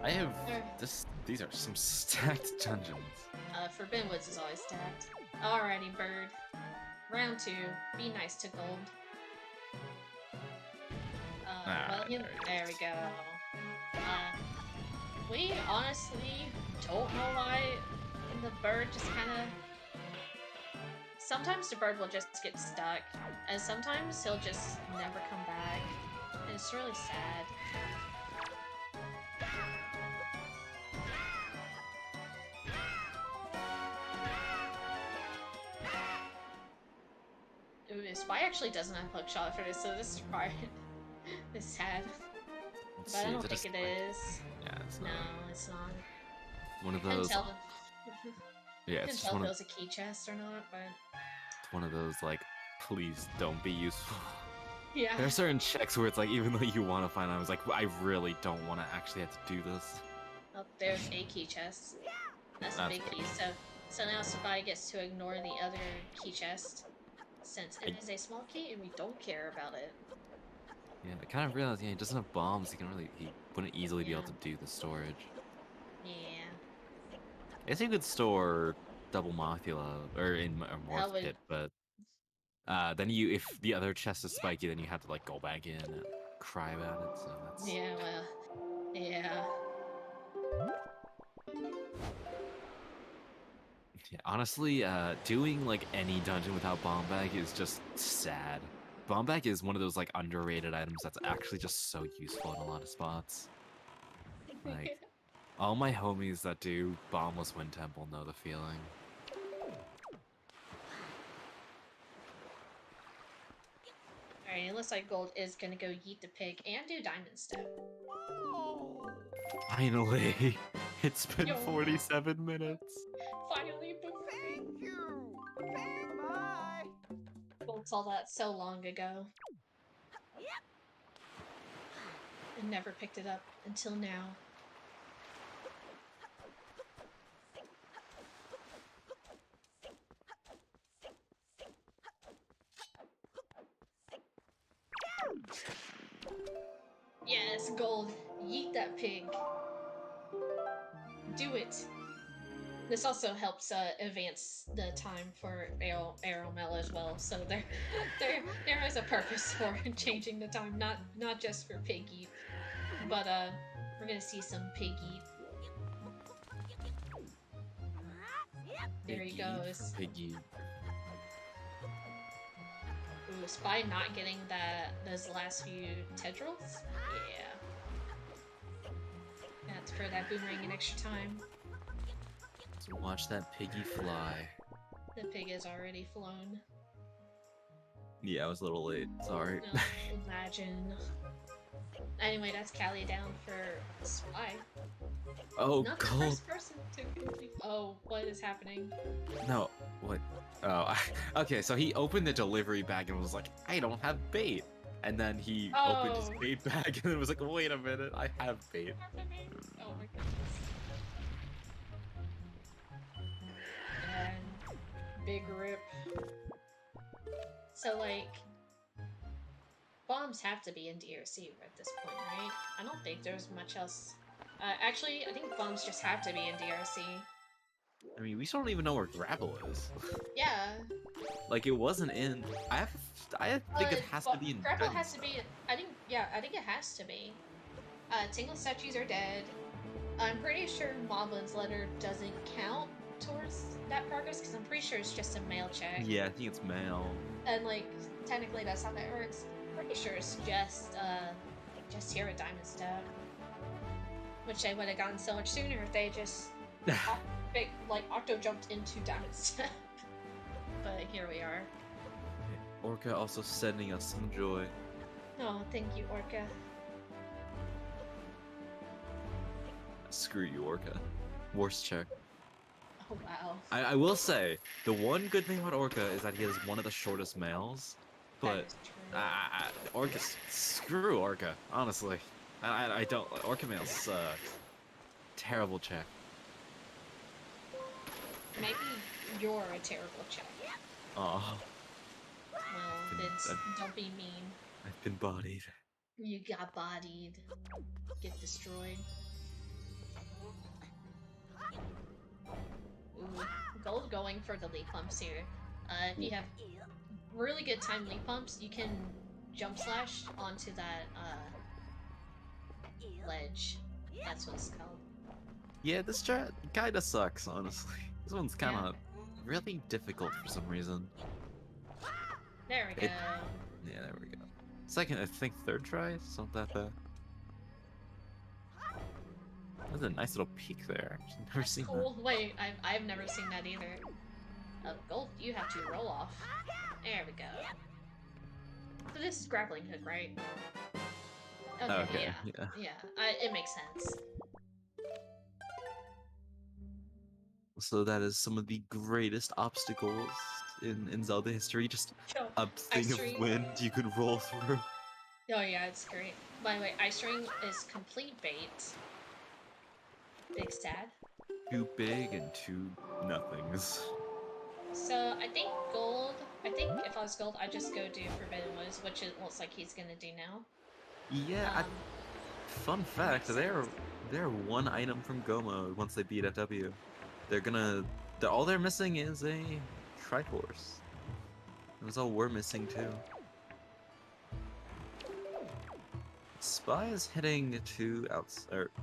I have these are some stacked dungeons. Forbidden Woods is always stacked. Alrighty, bird. Round 2. Be nice to gold. There we go. We honestly don't know why the bird just kind of... Sometimes the bird will just get stuck, and sometimes he'll just never come back. And it's really sad. Ooh, Spy actually doesn't have hook shot for this, so this is probably it's sad. But I don't think it is. Yeah, it's not. No, it's not. One of those. Yeah, it's just one of those. A key chest or not, but it's one of those like, please don't be useful. Yeah. There are certain checks where it's like, even though you want to find out, I was like, I really don't want to actually have to do this. Oh, there's a key chest. That's a That's big good. key. So now Spy gets to ignore the other key chest, since it is a small key and we don't care about it. Yeah, I kind of realized, yeah, he doesn't have bombs. He wouldn't easily be able Yeah. to do the storage. Yeah. I guess you could store double Mothula or in a How Morph would Pit, but then if the other chest is spiky, then you have to like go back in and cry about it. So that's yeah, well, yeah. yeah. Honestly, doing like any dungeon without bomb bag is just sad. Bomb bag is one of those like underrated items that's actually just so useful in a lot of spots. Like all my homies that do Bombless Wind Temple know the feeling. Alright, it looks like Gold is gonna go yeet the pig and do Diamond Step. Finally, it's been Yo. 47 minutes. Finally, Thank you. Bye. Gold saw that so long ago. And never picked it up until now. Yes, Gold. Yeet that pig. Do it. This also helps advance the time for Arrow Mail as well. So there is a purpose for changing the time, not just for pig yeet, but we're gonna see some pig yeet. There he goes. Piggy. Ooh, Spy not getting those last few tendrils? Yeah. That's for that boomerang in extra time. So watch that piggy fly. The pig is already flown. Yeah, I was a little late. Sorry. No, imagine. Anyway, that's Callie down for Spy. Oh, Not the Gold. first person to complete. Oh, what is happening? No, what? Oh, okay. So he opened the delivery bag and was like, "I don't have bait," and then he opened his Oh. bait bag and then was like, "Wait a minute, I have bait." Oh my goodness. And big rip. So like, bombs have to be in DRC at this point, right? I don't think there's much else. Actually, I think bombs just have to be in DRC. I mean, we still don't even know where grapple is. Yeah. Like, it wasn't in. I think it has to be in. Grapple Diamond has to Step. be. I think it has to be. Tingle statues are dead. I'm pretty sure Moblin's letter doesn't count towards that progress because I'm pretty sure it's just a mail check. Yeah, I think it's male. And like technically that's how that works. Pretty sure it's just here at Diamond Step. Which they would have gotten so much sooner if they just Octo jumped into Diamond Step. But here we are. Orca also sending us some joy. Oh, thank you, Orca. Screw you, Orca. Worst check. Oh wow. I will say, the one good thing about Orca is that he has one of the shortest males. That But is true. Orca, screw Orca, honestly. I don't. Orca males suck. Terrible check. Maybe you're a terrible check. Oh, Well, then don't be mean. I've been bodied. You got bodied. Get destroyed. Ooh, Gold going for the leap pumps here. If you have really good time leap pumps, you can jump slash onto that ledge. That's what it's called. Yeah, this strat kinda sucks, honestly. This one's kinda really difficult for some reason. There we go. Yeah, there we go. Second, I think third try? Something that bad. That's a nice little peek there. I've never That's seen cool. Wait, I've never seen that either. Gold, you have to roll off. There we go. So this is grappling hook, right? Okay, yeah. It makes sense. So that is some of the greatest obstacles in Zelda history. Just Yo, a thing of Ice wind you could roll through. Oh yeah, it's great. By the way, Ice Ring is complete bait. Big sad. Too big and too nothings. So I think gold. I think if I was gold, I'd just go do Forbidden Woods, which it looks like he's gonna do now. Yeah. Fun fact: they're one item from Goma once they beat FW. All they're missing is a Triforce. That's all we're missing too. Spy is heading to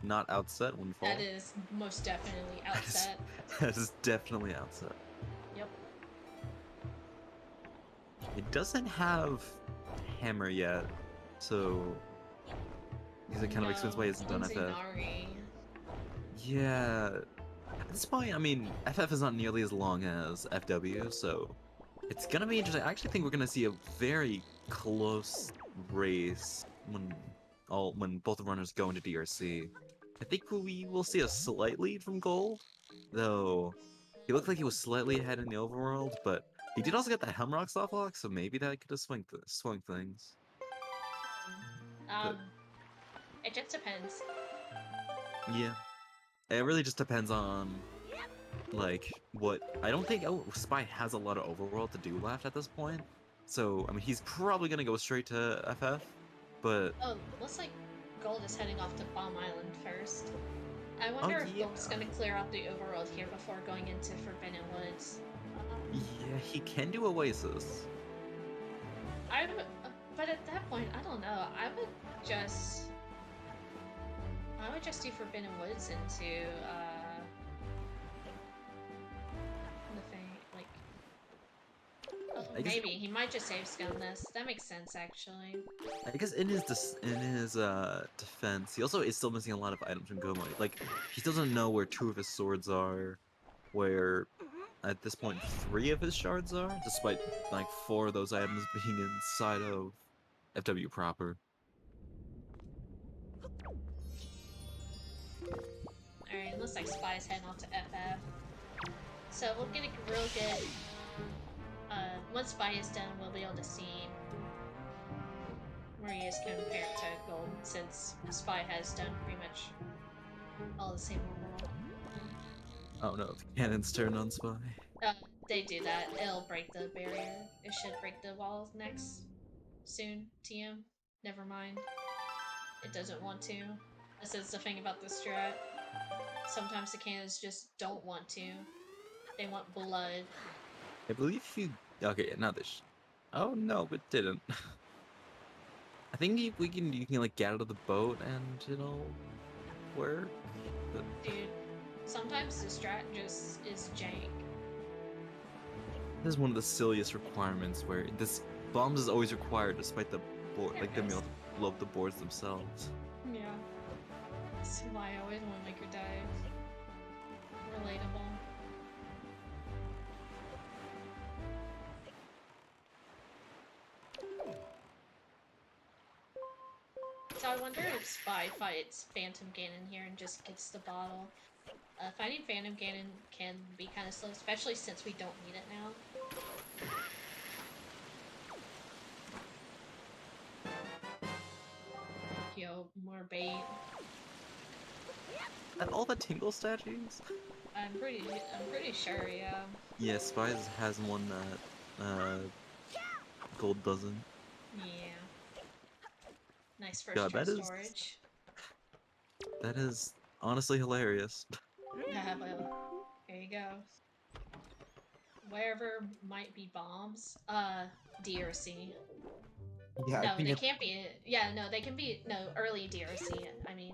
not outset Windfall. That is most definitely outset. That is definitely outset. Yep. It doesn't have Hammer yet, so because it kind of explains why it hasn't done FF. Nari. Yeah. At this point, I mean, FF is not nearly as long as FW, so it's gonna be interesting. I actually think we're gonna see a very close race when both runners go into DRC. I think we will see a slight lead from Gold, though he looked like he was slightly ahead in the overworld, but he did also get that Hemrock soft lock, so maybe that could have swung things. It just depends. Yeah. It really just depends on, like, what... I don't think Spy has a lot of overworld to do left at this point, so, I mean, he's probably gonna go straight to FF, but... Oh, looks like Gold is heading off to Bomb Island first. I wonder if Gold's gonna clear out the overworld here before going into Forbidden Woods. Yeah, he can do Oasis. But at that point, I don't know. I would just do Forbidden Woods into the thing, like. Oh, maybe he might just save scum this. That makes sense, actually. I guess in his defense, he also is still missing a lot of items from Goma. Like, he still doesn't know where 2 of his swords are, where at this point 3 of his shards are, despite like 4 of those items being inside of FW proper. Alright, looks like Spy's heading off to FF. So we'll get a real good... once Spy is done, we'll be able to see where he is compared to Gold, since Spy has done pretty much all the same overall. Oh no, the cannons turn on Spy. They do that. It'll break the barrier. It should break the walls next. Soon, TM. Never mind. It doesn't want to. This is the thing about the strat. Sometimes the cannons just don't want to. They want blood. I believe you... Okay, now this... Oh no, it didn't. I think you can like get out of the boat and it'll work. But... Dude, sometimes the strat just is jank. This is one of the silliest requirements where this bombs is always required despite the board, like them being able to blow up the boards themselves. Yeah. That's why I always want to make her die. Relatable. So I wonder if Spy fights Phantom Ganon here and just gets the bottle. Fighting Phantom Ganon can be kind of slow, especially since we don't need it now. Yo, more bait. And all the Tingle statues? I'm pretty sure, yeah. Yeah, Spy has one that Gold doesn't. Yeah. Nice first God, turn that is- storage. That is honestly hilarious. Yeah, well, here you go. Wherever might be bombs, DRC. Yeah, No, they can't be. Yeah, no, they can be. No, early DRC. I mean.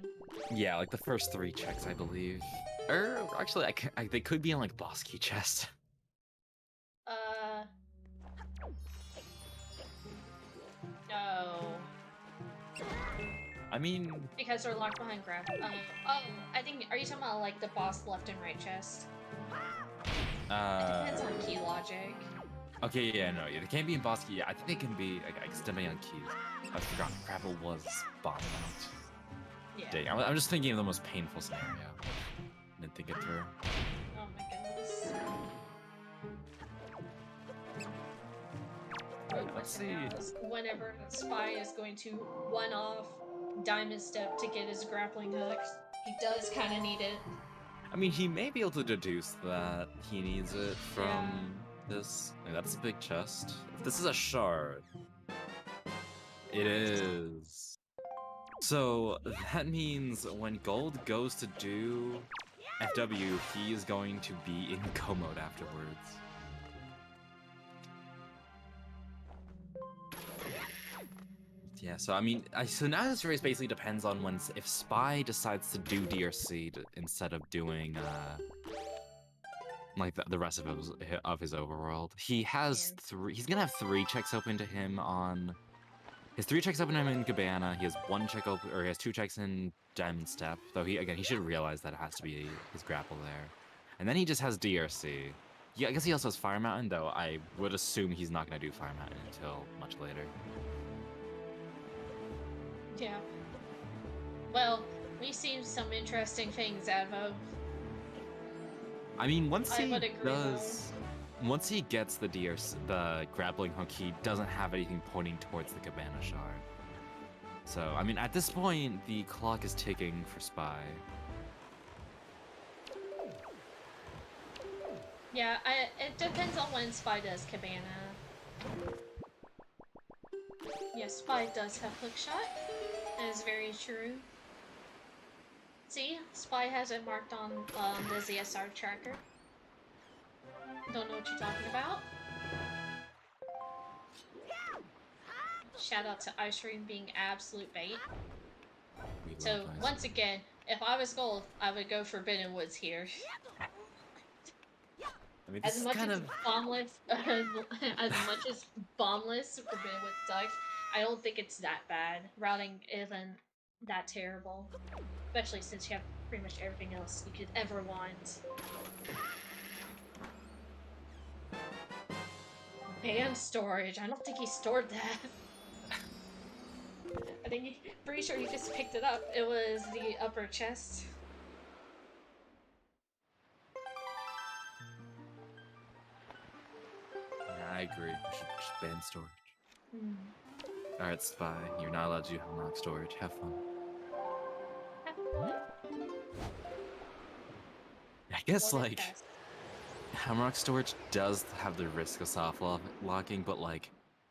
Yeah, like the first 3 checks, I believe. Or actually, they could be in like boss key chest. No. I mean, Because they're locked behind grab. Oh, I think. Are you talking about like the boss left and right chest? It depends on key logic. Okay, yeah, no, yeah, they can't be in boss key. Yeah, I think they can be, like, depending on keys. I forgot, Grapple was boss mount. Yeah. Dang, I'm just thinking of the most painful scenario. Didn't think it through. Oh my goodness. Let's see. Whenever Spy is going to one-off Diamond Step to get his grappling hooks, he does kind of need it. I mean, he may be able to deduce that he needs it from this. I mean, that's a big chest. If this is a shard, it is. So that means when Gold goes to do FW, he is going to be in Go mode afterwards. Yeah, so I mean, so now this race basically depends on when if Spy decides to do DRC instead of doing like the rest of his overworld. He has he's gonna have 3 checks open to him on. His 3 checks open to him in Cabana. He has 1 check open, or he has 2 checks in Diamond Step. Though he should realize that it has to be his grapple there, and then he just has DRC. Yeah, I guess he also has Fire Mountain, though I would assume he's not gonna do Fire Mountain until much later. Yeah. Well, we've seen some interesting things, Advo. I mean, once he gets the the grappling hook, he doesn't have anything pointing towards the Cabana Shard. So, I mean, at this point, the clock is ticking for Spy. Yeah, it depends on when Spy does Cabana. Yes, Spy does have hookshot. That is very true. See, Spy has it marked on the ZSR tracker. Don't know what you're talking about. Shout out to Ice Cream being absolute bait. So once again, if I was Gold, I would go Forbidden Woods here. I mean, as much as bombless, as much as bombless Forbidden Woods sucks, I don't think it's that bad. Routing isn't that terrible, especially since you have pretty much everything else you could ever want. Band storage. I don't think he stored that. I think pretty sure he just picked it up. It was the upper chest. Yeah, I agree. We should just ban storage. Alright, Spy. You're not allowed to do Hellnock storage. Have fun. I guess, like, Hamrock storage does have the risk of soft locking, but, like,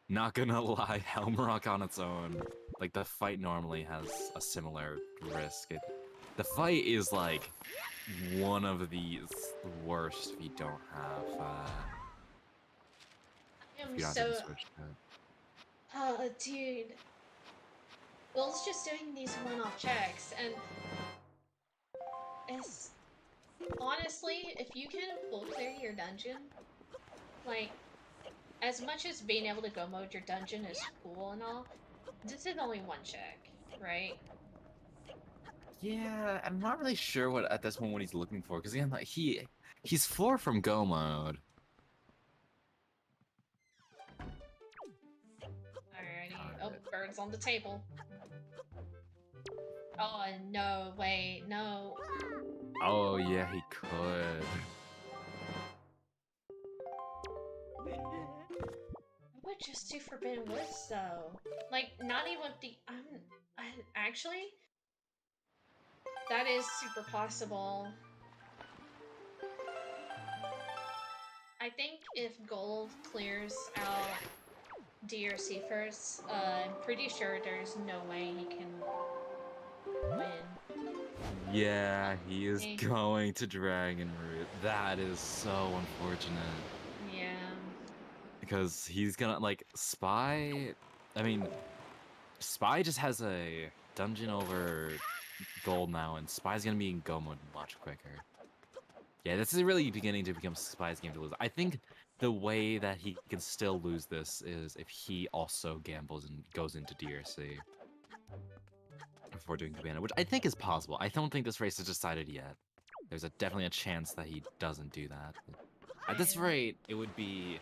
not gonna lie, Helmrock on its own, like, the fight normally has a similar risk. The fight is, like, one of the worst if you don't have, I'm so... dude. Will's just doing these one-off checks, and... it's... honestly, if you can full clear your dungeon, like, as much as being able to go mode your dungeon is cool and all, this is only 1 check, right? Yeah, I'm not really sure what at this point what he's looking for, because again, like, he's 4 from go mode. Alrighty. Oh, birds on the table. Oh, no, wait, no. Oh, yeah, he could. I would just do Forbidden Woods, though. Like, not even the... actually, that is super possible. I think if Gold clears out DRC first, I'm pretty sure there's no way he can win. Yeah, he is going to Dragon Root. That is so unfortunate. Yeah. Because he's gonna, like, Spy... I mean, Spy just has a dungeon over Gold now, and Spy's gonna be in Go mode much quicker. Yeah, this is really beginning to become Spy's game to lose. I think the way that he can still lose this is if he also gambles and goes into DRC before doing Cabana, which I think is possible. I don't think this race is decided yet. There's definitely a chance that he doesn't do that. At this rate, it would be...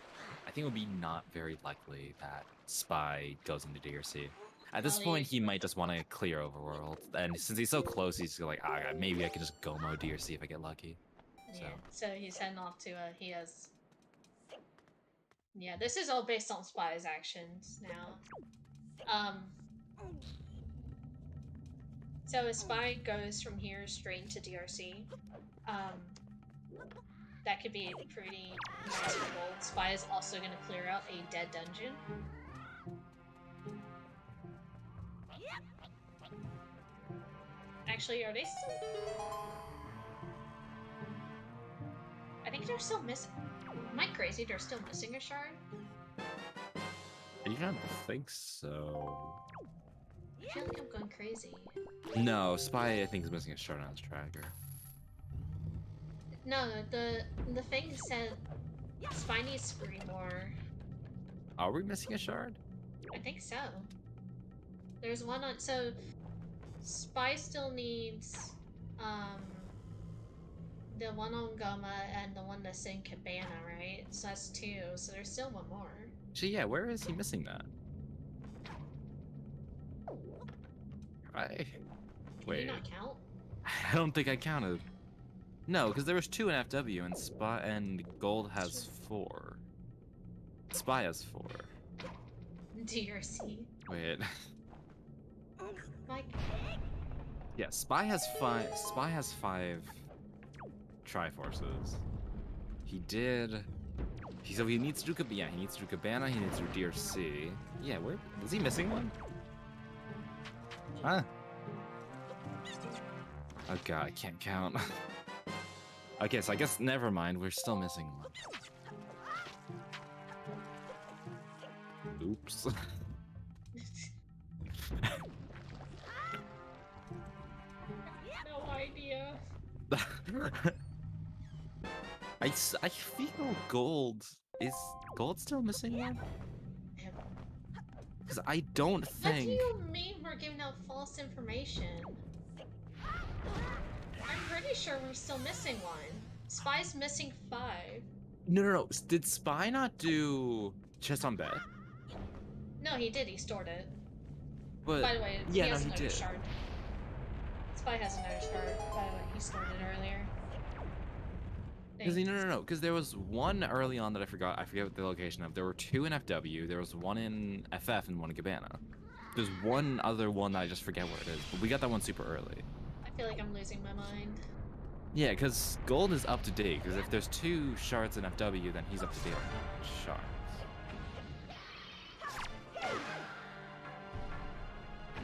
I think it would be not very likely that Spy goes into DRC. At this point, he might just want to clear Overworld. And since he's so close, he's like, maybe I could just go mode DRC if I get lucky. Yeah, so he's heading off to, he has Yeah, this is all based on Spy's actions now. So if Spy goes from here straight to DRC, that could be pretty nice for Gold. Spy is also going to clear out a dead dungeon. Actually, are they still... I think they're still missing... Am I crazy? They're still missing a shard? I don't think so. I feel like I'm going crazy. No, Spy I think is missing a shard on his tracker. No, the thing said Spy needs 3 more. Are we missing a shard? I think so. There's one on... So, Spy still needs, the one on Goma and the one that's in Cabana, right? So that's 2, so there's still 1 more. Actually, yeah, where is he missing that? Can Wait. you not count? I don't think I counted. No, because there was 2 in FW and Spy and Gold has 4. Spy has 4. DRC. Wait. Like... Yeah, Spy has 5. Spy has 5 Triforces. He did. So he needs to do Cabana. Yeah, he needs to do Cabana. He needs to do DRC. Yeah, where is he missing one? Huh? Oh god, I can't count. Okay, so I guess never mind. We're still missing one. Oops. No idea. I feel Gold. Is Gold still missing one? Because I don't What think... do you mean we're giving out false information? I'm pretty sure we're still missing 1. Spy's missing 5. No. Did Spy not do Chest on Bed? No, he did. He stored it. But By the way, yeah, he has no, he another did. shard. Spy has another shard. By the way, he stored it earlier. Because no. Because there was one early on that I forgot. I forget what the location of. There were 2 in FW. There was 1 in FF and 1 in Cabana. There's one other one that I just forget where it is. But we got that one super early. I feel like I'm losing my mind. Yeah, because Gold is up to date. Because if there's 2 shards in FW, then he's up to date on shards.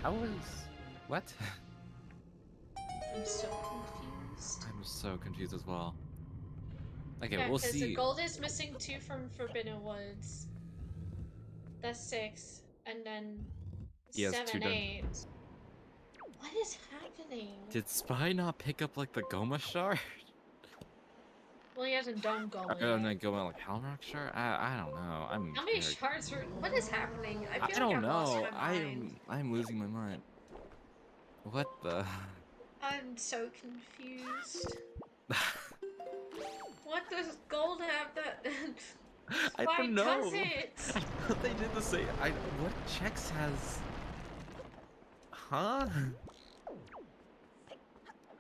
How was... What? I'm so confused. I'm so confused as well. Okay, Yeah, we'll because see. the Gold is missing 2 from Forbidden Woods. That's 6. And then He has 7, 2 done. 8. What is happening? Did Spy not pick up, like, the Goma shard? Well, he hasn't done Goma I don't know, yet. Goma, like, Hellrock shard? I don't know. How many very- shards are... What is happening? I I feel like don't I've lost know. my mind. I'm losing my mind. What the... I'm so confused. What does Gold have that... I Spy don't know. doesn't? I thought they did the same. What checks has... Huh?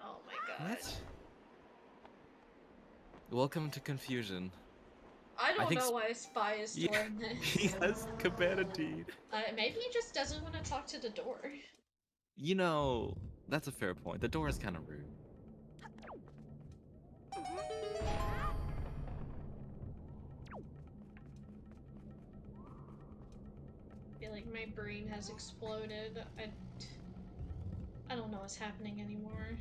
Oh my god. What? Welcome to confusion. I don't think know why Spy is Yeah, storing this. He has Cabana Deed. Maybe he just doesn't want to talk to the door. You know, that's a fair point. The door is kind of rude. I feel like my brain has exploded. I don't know what's happening anymore.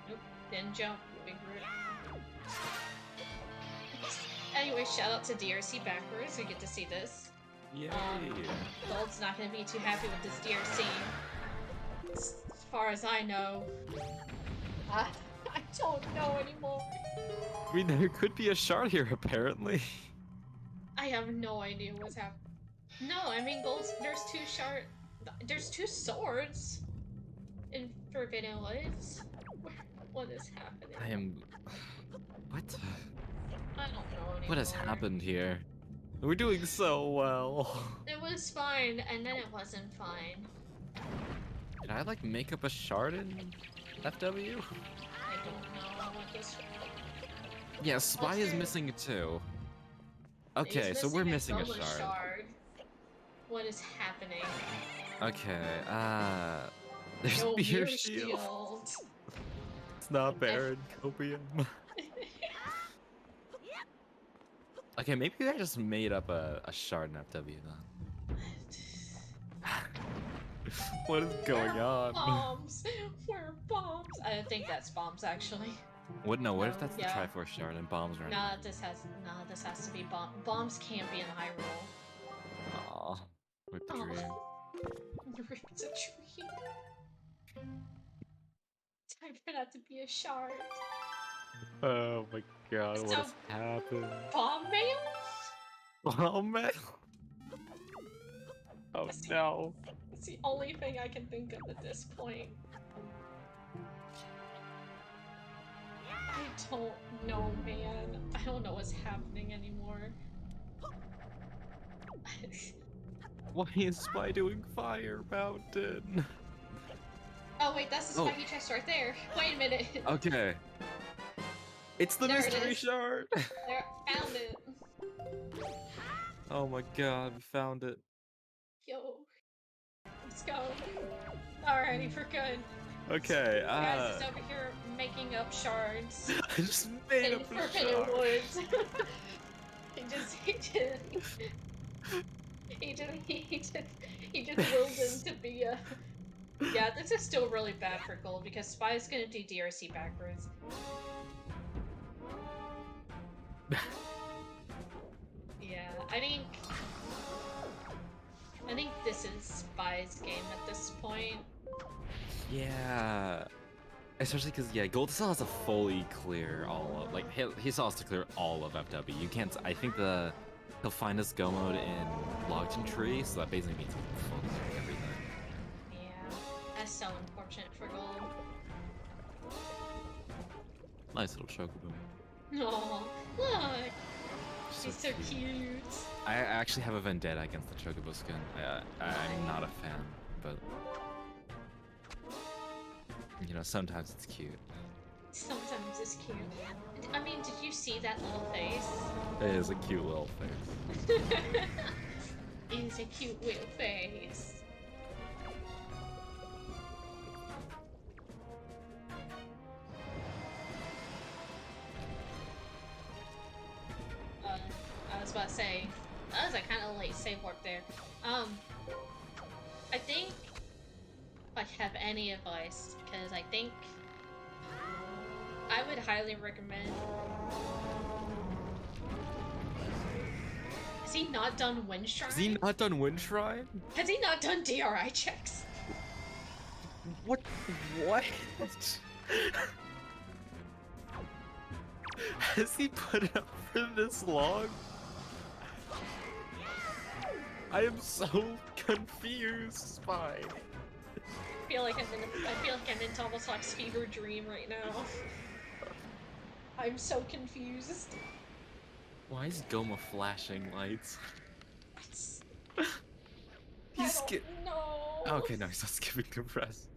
Nope, didn't jump. Big root. Anyway, shout out to DRC backwards. We get to see this. Yay! Gold's not gonna be too happy with this DRC. As far as I know. I don't know anymore. I mean, there could be a shard here, apparently. I have no idea what's happening. No, I mean, there's 2 swords in Forbidden Woods. What is happening? I am... What? I don't know anymore. What has happened here? We're doing so well. It was fine, and then it wasn't fine. Did I like make up a shard in FW? I don't know what this. Yeah, Spy is missing it too. Okay, so we're missing a shard. What is happening? Okay, there's No Beer mirror Shield. It's not Baron Copium. Okay, maybe I just made up a shard in FW then. What is going on? Bombs! Where bombs? I think that's bombs actually. What? No, what if No, that's the yeah. Triforce shard and bombs are in Nah, this has to be bombs can't be in Hyrule. Aw, with the Aw. dream. It's a tree. Time for that to be a shard. Oh my god, what So, has happened? Bomb mail? Oh man! Oh no! It's the only thing I can think of at this point. I don't know, man. I don't know what's happening anymore. Why is Spy doing Fire Mountain? Oh wait, that's the spiky chest right there. Wait a minute. Okay. It's the There it mystery is. shard! There, found it. Oh my god, we found it. Yo. Let's go. Alrighty, for good. Okay, Guys is over here making up shards. I just made in up a Forbidden shard. Woods. he just willed him to be a. Yeah, this is still really bad for Gold because Spy's gonna do DRC backwards. Yeah, I think this is Spy's game at this point. Yeah. Especially because, yeah, Gold still has to fully clear all of, like, he still has to clear all of FW. You can't, I think he'll find his go mode in Locked Tree, so that basically means he'll full clear everything. Yeah, that's so unfortunate for Gold. Nice little chocobo. Oh, look! He's so cute. I actually have a vendetta against the chocobo skin. I'm not a fan, but you know, sometimes it's cute. Sometimes it's cute. I mean, did you see that little face? It is a cute little face. It's a cute little face. I was about to say, that was a kind of late save warp there. I think if I have any advice, because I think I would highly recommend. Has he not done Wind Shrine? Has he not done Wind Shrine? Has he not done DRI checks? What? What? Has he put it up for this long? I am so confused, Spy. I feel like I'm in Thomas Hawk's fever dream right now. I'm so confused. Why is Goma flashing lights? No. Okay, no, he's not skipping the rest.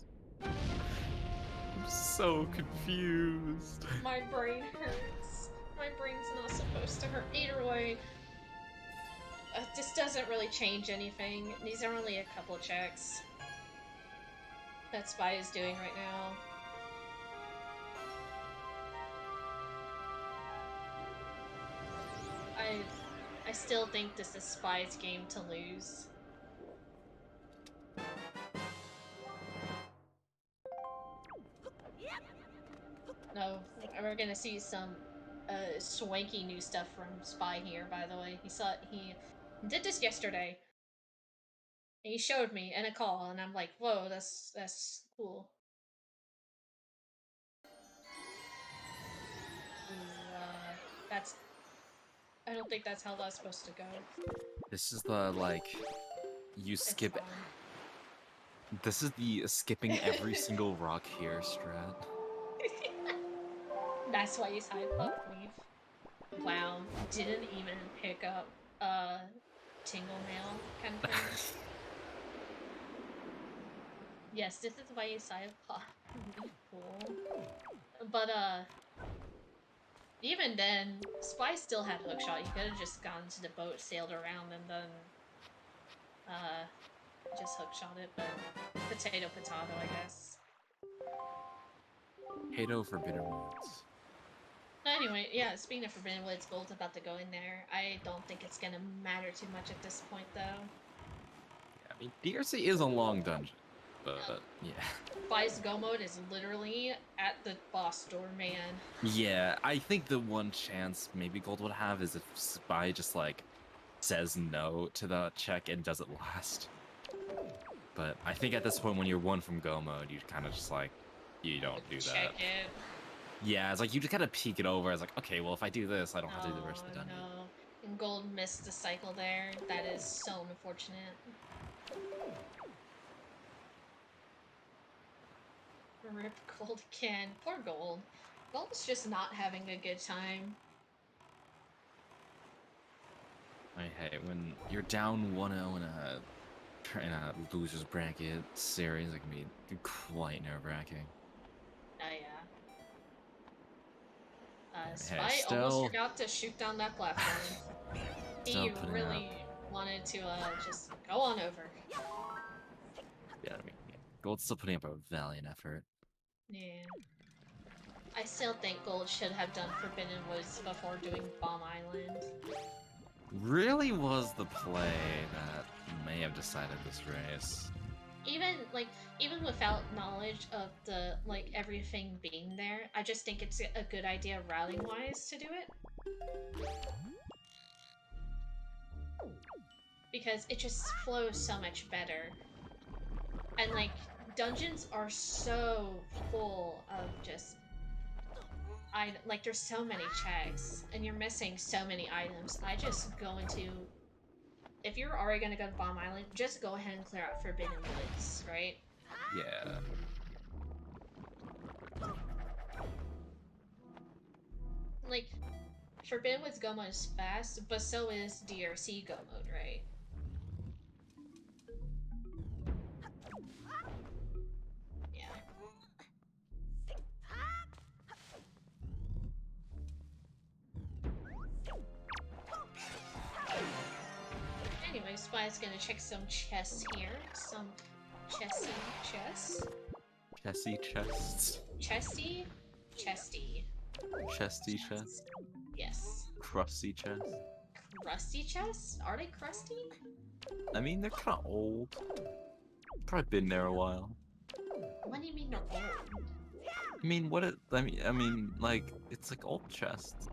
I'm so confused. My brain hurts. My brain's not supposed to hurt. Either way, this doesn't really change anything. These are only a couple checks that Spy is doing right now. I still think this is Spy's game to lose. No, we're gonna see some swanky new stuff from Spy here, by the way. He did this yesterday. And he showed me in a call, and I'm like, whoa, that's cool. That's... I don't think that's how that's supposed to go. This is the, like, you skip... Fine. This is the skipping every single rock here strat. That's why he's high up leave. Wow, didn't even pick up Tingle Mail kind of thing. Yes, this is why you side pot. Cool. But even then, Spy still had hookshot. He could have just gone to the boat, sailed around, and then just hookshot it. But potato, I guess. Potato Forbidden Woods. Anyway, yeah, speaking of Forbidden Woods, Gold's about to go in there. I don't think it's gonna matter too much at this point, though. Yeah, I mean, DRC is a long dungeon, but yeah. Spy's go mode is literally at the boss door, man. Yeah, I think the one chance maybe Gold would have is if Spy just, like, says no to the check and does it last. But I think at this point, when you're one from go mode, you kind of just, like, you don't do that. Check it. Yeah, it's like you just gotta peek it over. It's like, okay, well, if I do this, I don't have to do the rest of the dungeon. No. And Gold missed the cycle there. That is so unfortunate. Rip Gold again. Poor Gold. Gold's just not having a good time. I hate when you're down 1-0 in a loser's bracket series. It can be quite nerve-wracking. Yeah. Spy almost forgot to shoot down that platform. He really wanted to just go on over. Yeah, I mean, Gold's still putting up a valiant effort. Yeah. I still think Gold should have done Forbidden Woods before doing Bomb Island. Really was the play that may have decided this race. Even without knowledge of the, like, everything being there, I just think it's a good idea routing-wise to do it. Because it just flows so much better. And, like, dungeons are so full of just... like, there's so many checks, and you're missing so many items. I just go into... If you're already gonna go to Bomb Island, just go ahead and clear out Forbidden Woods, right? Yeah. Like, Forbidden Woods go mode is fast, but so is DRC go mode, right? Yeah. Anyway, Spy's gonna check some chests here. Some chessy chests. Chessy chests. Chesty? Chesty. Chesty chests. Yes. Crusty chests. Crusty chests? Are they crusty? I mean, they're kind of old. Probably been there a while. What do you mean they're old? I mean, I mean, like, it's like old chests.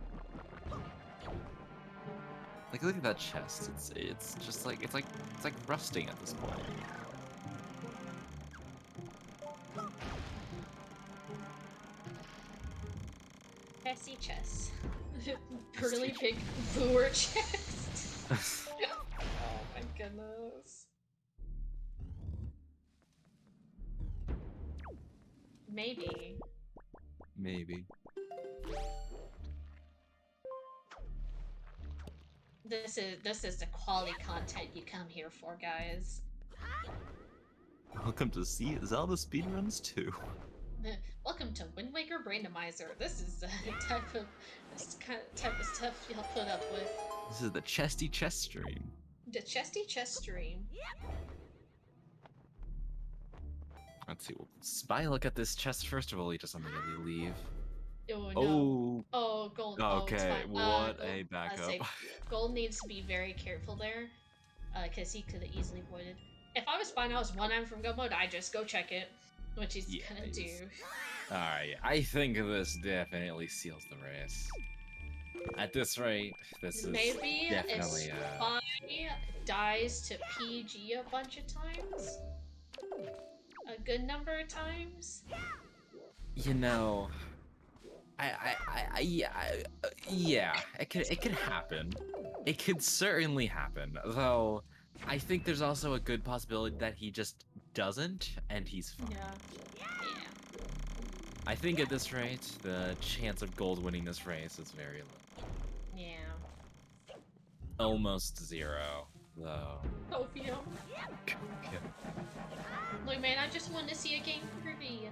Like, look at that chest. It's just like, it's like rusting at this point. Chessy chest. Really big boor chest. Oh my goodness. Maybe. Maybe. This is the quality content you come here for, guys. Welcome to see Zelda Speedruns 2. Welcome to Wind Waker Randomizer. This is the type of stuff you'll put up with. This is the Chesty Chest stream. The Chesty Chest stream. Let's see. We'll Spy look at this chest first, or will he just immediately leave? Oh no. Oh. Oh, Gold. Okay. Oh, What Gold, a backup. Gold needs to be very careful there, because he could have easily avoided. If I was Spy and I was 1 item from go mode, I'd just go check it, which he's gonna do. Alright, I think this definitely seals the race. At this rate, this Maybe is definitely if Spy dies to PG a bunch of times, a good number of times. You know, yeah, it could happen. It could certainly happen. Though, I think there's also a good possibility that he just doesn't, and he's fine. Yeah. I think at this rate, the chance of Gold winning this race is very low. Yeah. Almost 0. though. Copium. Okay. Look, man, I just wanted to see a game preview.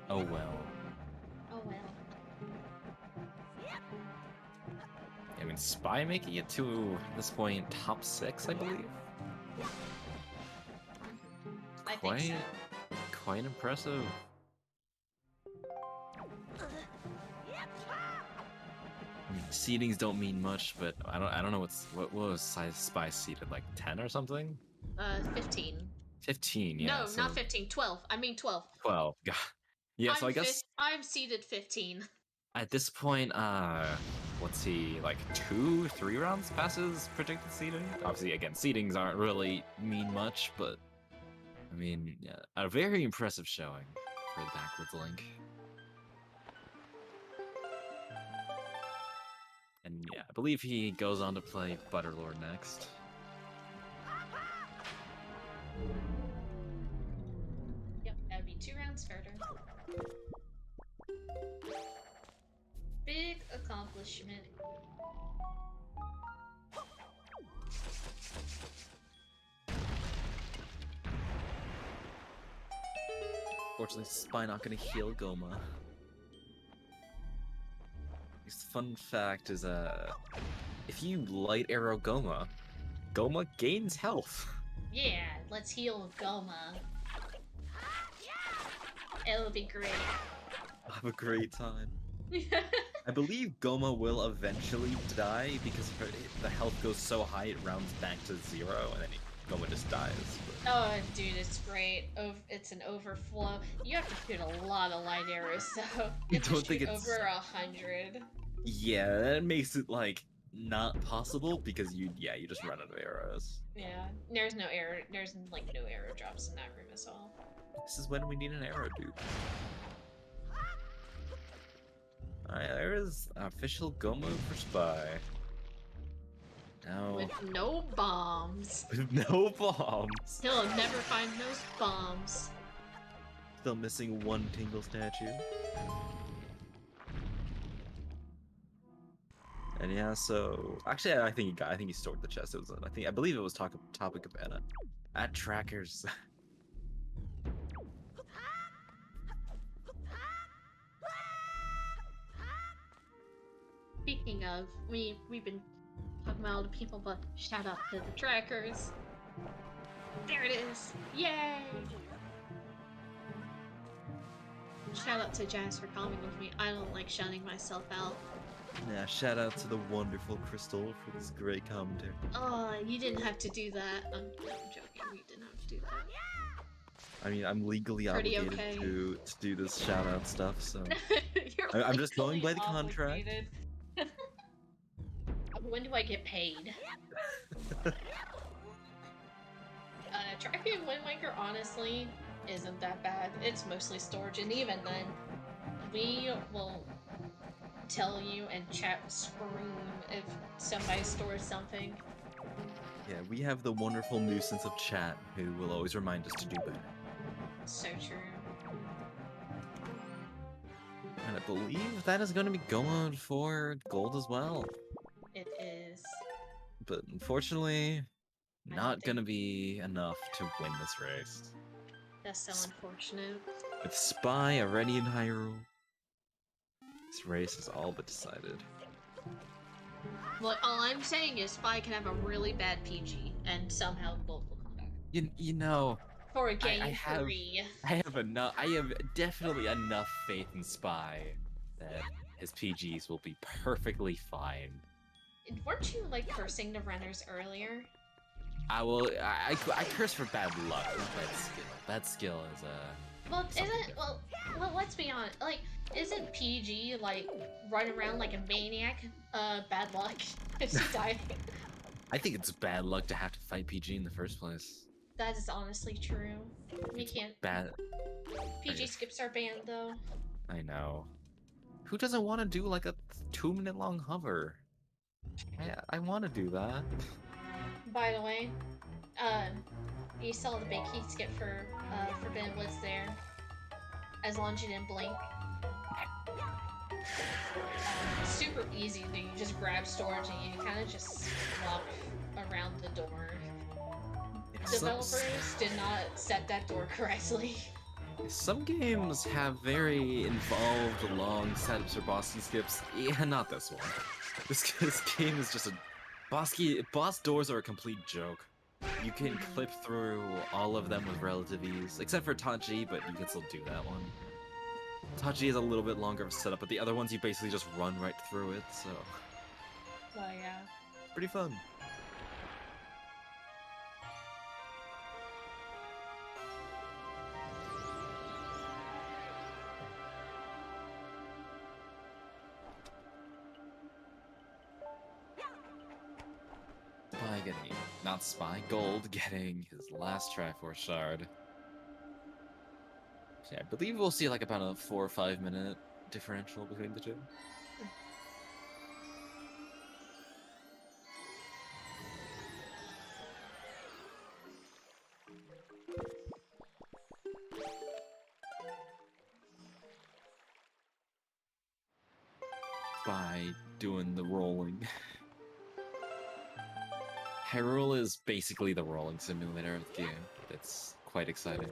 Oh well. Oh well. I mean, Spy making it to this point top 6, I believe. I think so. Quite impressive. I mean, seedings don't mean much, but I don't know what was size Spy seeded, like 10 or something? 15. 15, yeah. No, so not 15. 12. I mean 12. 12. God. Yeah, so I guess I'm seeded 15. at this point, let's see, like 2-3 rounds passes predicted seeding. Obviously, again, seedings aren't really mean much, but I mean, yeah, a very impressive showing for the backwards Link. And yeah, I believe he goes on to play Butterlord next. Yep, that'd be 2 rounds further. Big accomplishment. Fortunately, Spy not gonna heal Goma. This fun fact is, if you light arrow Goma, Goma gains health. Yeah, let's heal Goma. It'll be great. I'll have a great time. I believe Goma will eventually die because the health goes so high it rounds back to 0 and then Goma just dies. But... Oh, dude, it's great. It's an overflow. You have to shoot a lot of light arrows, so you have to shoot over 100. Yeah, that makes it like not possible because you just run out of arrows. Yeah, there's no arrow. There's like no arrow drops in that room at all. This is when we need an arrow dude. Alright, there is official go mode for Spy. Now... With no bombs. With no bombs. He'll never find those bombs. Still missing one Tingle statue. And yeah, so actually, I think he stored the chest. It was, I believe it was Topic Cabana at Trackers. Speaking of, we've been talking about all the people, but shout out to the Trackers. There it is! Yay! Shout out to Jazz for coming with me. I don't like shouting myself out. Yeah, shout out to the wonderful Crystal for this great commentary. Oh, you didn't have to do that. I'm joking, you didn't have to do that. I mean, I'm legally obligated to do this shout out stuff, so... I'm just going by the contract. When do I get paid? Tracking Wind Waker, honestly, isn't that bad. It's mostly storage, and even then, we will tell you and chat scream if somebody stores something. Yeah, we have the wonderful nuisance of chat who will always remind us to do better. So true. And I believe that is going to be going for gold as well. It is. But unfortunately, not going to be enough to win this race. That's so unfortunate. With Spy already in Hyrule, this race is all but decided. Well, all I'm saying is Spy can have a really bad PG, and somehow gold will come back. You know... For a game 3. I have definitely enough faith in Spy that his PGs will be perfectly fine. Weren't you, like, cursing the runners earlier? I curse for bad luck, not bad skill. Bad skill is, Well, well, let's be honest, like, isn't PG, like, running around like a maniac, bad luck if she died? I think it's bad luck to have to fight PG in the first place. That is honestly true. You can't... Bad... PG skips are banned, though. I know. Who doesn't want to do, like, a 2-minute long hover? I want to do that. By the way, you saw the big key skip for Forbidden Woods there. As long as you didn't blink. Super easy, you just grab storage and you kind of just walk around developers did not set that door correctly. Some games have very involved, long setups or bossy skips. Yeah, not this one. This game is just a boss doors are a complete joke. You can clip through all of them with relative ease, except for Tachi, but you can still do that one. Tachi is a little bit longer of a setup, but the other ones you basically just run right through it, so... Well, yeah. Pretty fun. Spy getting, not Spy, Gold getting his last Triforce shard. So yeah, I believe we'll see like about a 4 or 5 minute differential between the two. By doing the rolling. Hyrule is basically the rolling simulator of the game. It's quite exciting.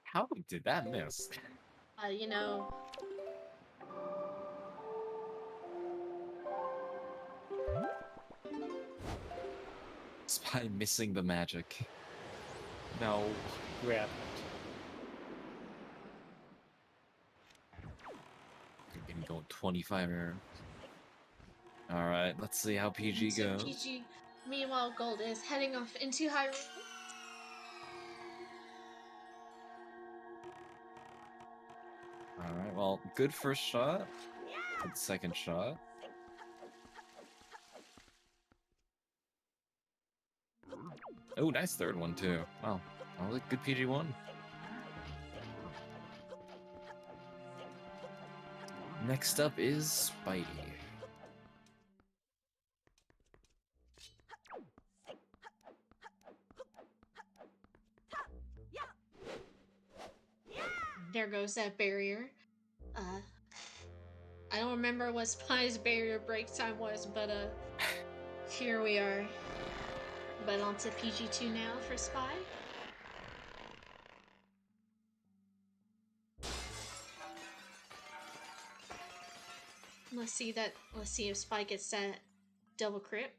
How did that miss? You know... Spy missing the magic. No. Crap. Can go 25 error. Alright, let's see how PG goes. PG. Meanwhile, Gold is heading off into Hyrule. Alright, well, good first shot. Good second shot. Oh, nice third one, too. Wow, that was a good PG1. Next up is Spidey. There goes that barrier. I don't remember what Spy's barrier break time was, but here we are. But on to PG2 now for Spy. Let's see if Spy gets that double crit.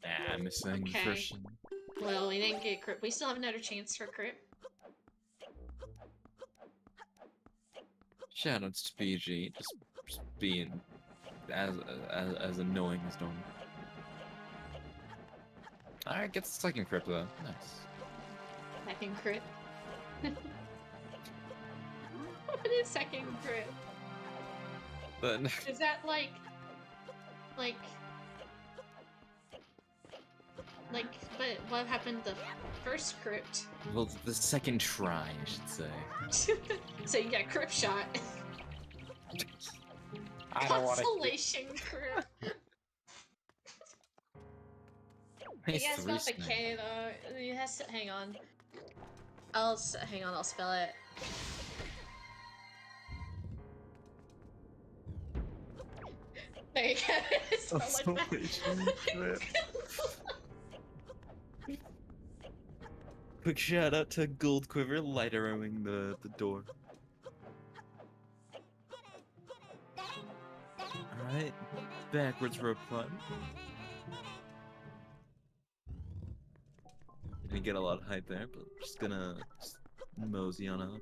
Ah, missing Okay. first. Well, we didn't get crit. We still have another chance for crit. Shoutouts to PG, just being as annoying as normal. Alright, gets the second crit though. Nice. Second crit. What is second crit? But Is that like, but what happened to the first crypt? well, the second try, I should say. So you got crypt shot. I don't want to. Consolation crypt. Nice Yeah, it's three not the snake. K though. It has to, hang on. Hang on, I'll spell it. There you go. It's spelled like that. Quick shout out to Goldquiver light arrowing the door. Alright, backwards rope climb. Didn't get a lot of hype there, but just gonna mosey on up.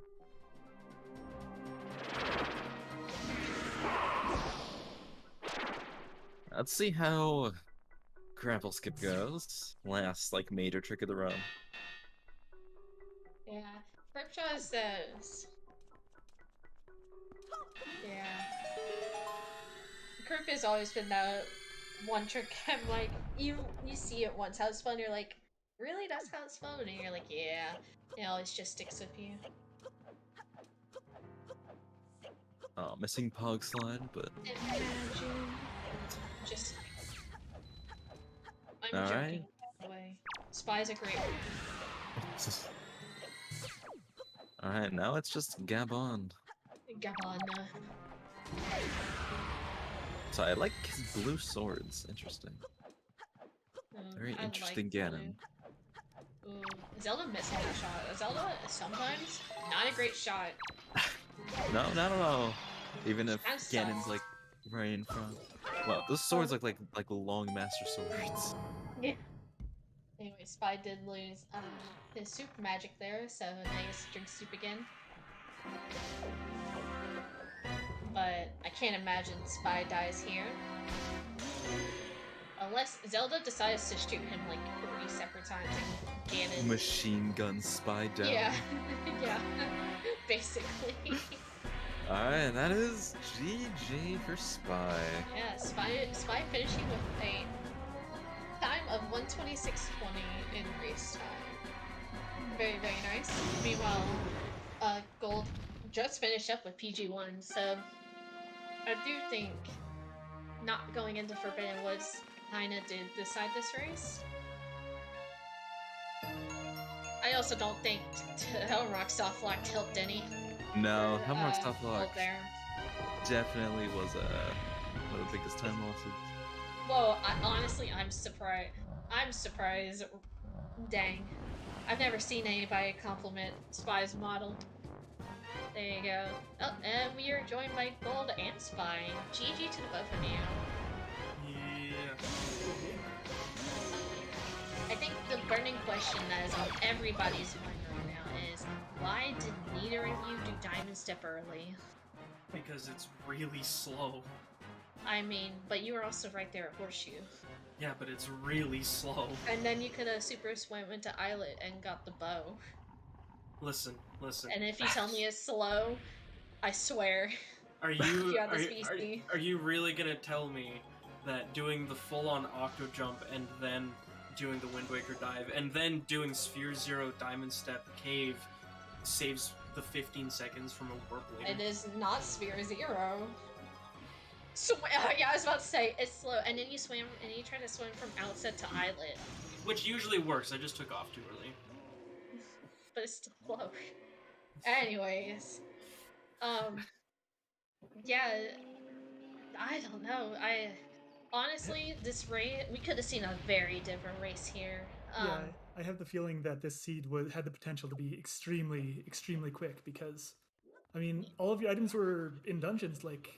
Let's see how grapple skip goes. Last like major trick of the run. Yeah, Cryptjaw says. Yeah. Crypt has always been that one trick. I'm like, you see it once, how it's fun, you're like, really? That's how it's fun? And you're like, yeah. It always just sticks with you. Oh, missing Pog slide, but Imagine. Just. I'm All joking, right. by the way. Spy's a great. Alright, now it's just Gabon. Gabon. So I like his blue swords. Interesting. Very I interesting like Ganon. Ooh, Zelda missing that shot. Zelda is sometimes not a great shot. No, not at all. Even if Kinda Ganon's sucks. like right in front. Well, those swords look like long master swords. Yeah. Anyway, Spy did lose his soup magic there, so now he has to drink soup again. But I can't imagine Spy dies here. Unless Zelda decides to shoot him like 3 separate times, like Ganon. Machine gun Spy down. Yeah, yeah, basically. Alright, that is GG for Spy. Yeah, Spy finishing with a time of 126.20 in race time. Very, very nice. Meanwhile, Gold just finished up with PG1, so I do think not going into Forbidden Woods kinda did decide this race. I also don't think Hellrock Softlock helped any. No, for, Hemlock Softlock Gold there. definitely was one of the biggest time losses. Whoa, honestly, I'm surprised. I'm surprised. Dang. I've never seen anybody compliment Spy's model. There you go. Oh, and we are joined by Gold and Spy. GG to the both of you. Yeah. I think the burning question that is on everybody's mind right now is, why did neither of you do Diamond Step early? Because it's really slow. I mean, but you were also right there at Horseshoe. Yeah, but it's really slow. And then you could have super swam into Islet and got the bow. Listen. And if you tell me it's slow, I swear. Are you You have this VC. are you really gonna tell me that doing the full-on octo jump and then doing the Wind Waker dive and then doing Sphere Zero Diamond Step Cave saves the 15 seconds from a warp later? It is not Sphere Zero. Yeah, I was about to say, it's slow, and then you swam, and you try to swim from Outset to Islet. Which usually works, I just took off too early. But it's still slow. Anyways. Yeah, I don't know. Honestly, this race, we could have seen a very different race here. Yeah, I have the feeling that this seed had the potential to be extremely, extremely quick because, I mean, all of your items were in dungeons. Like,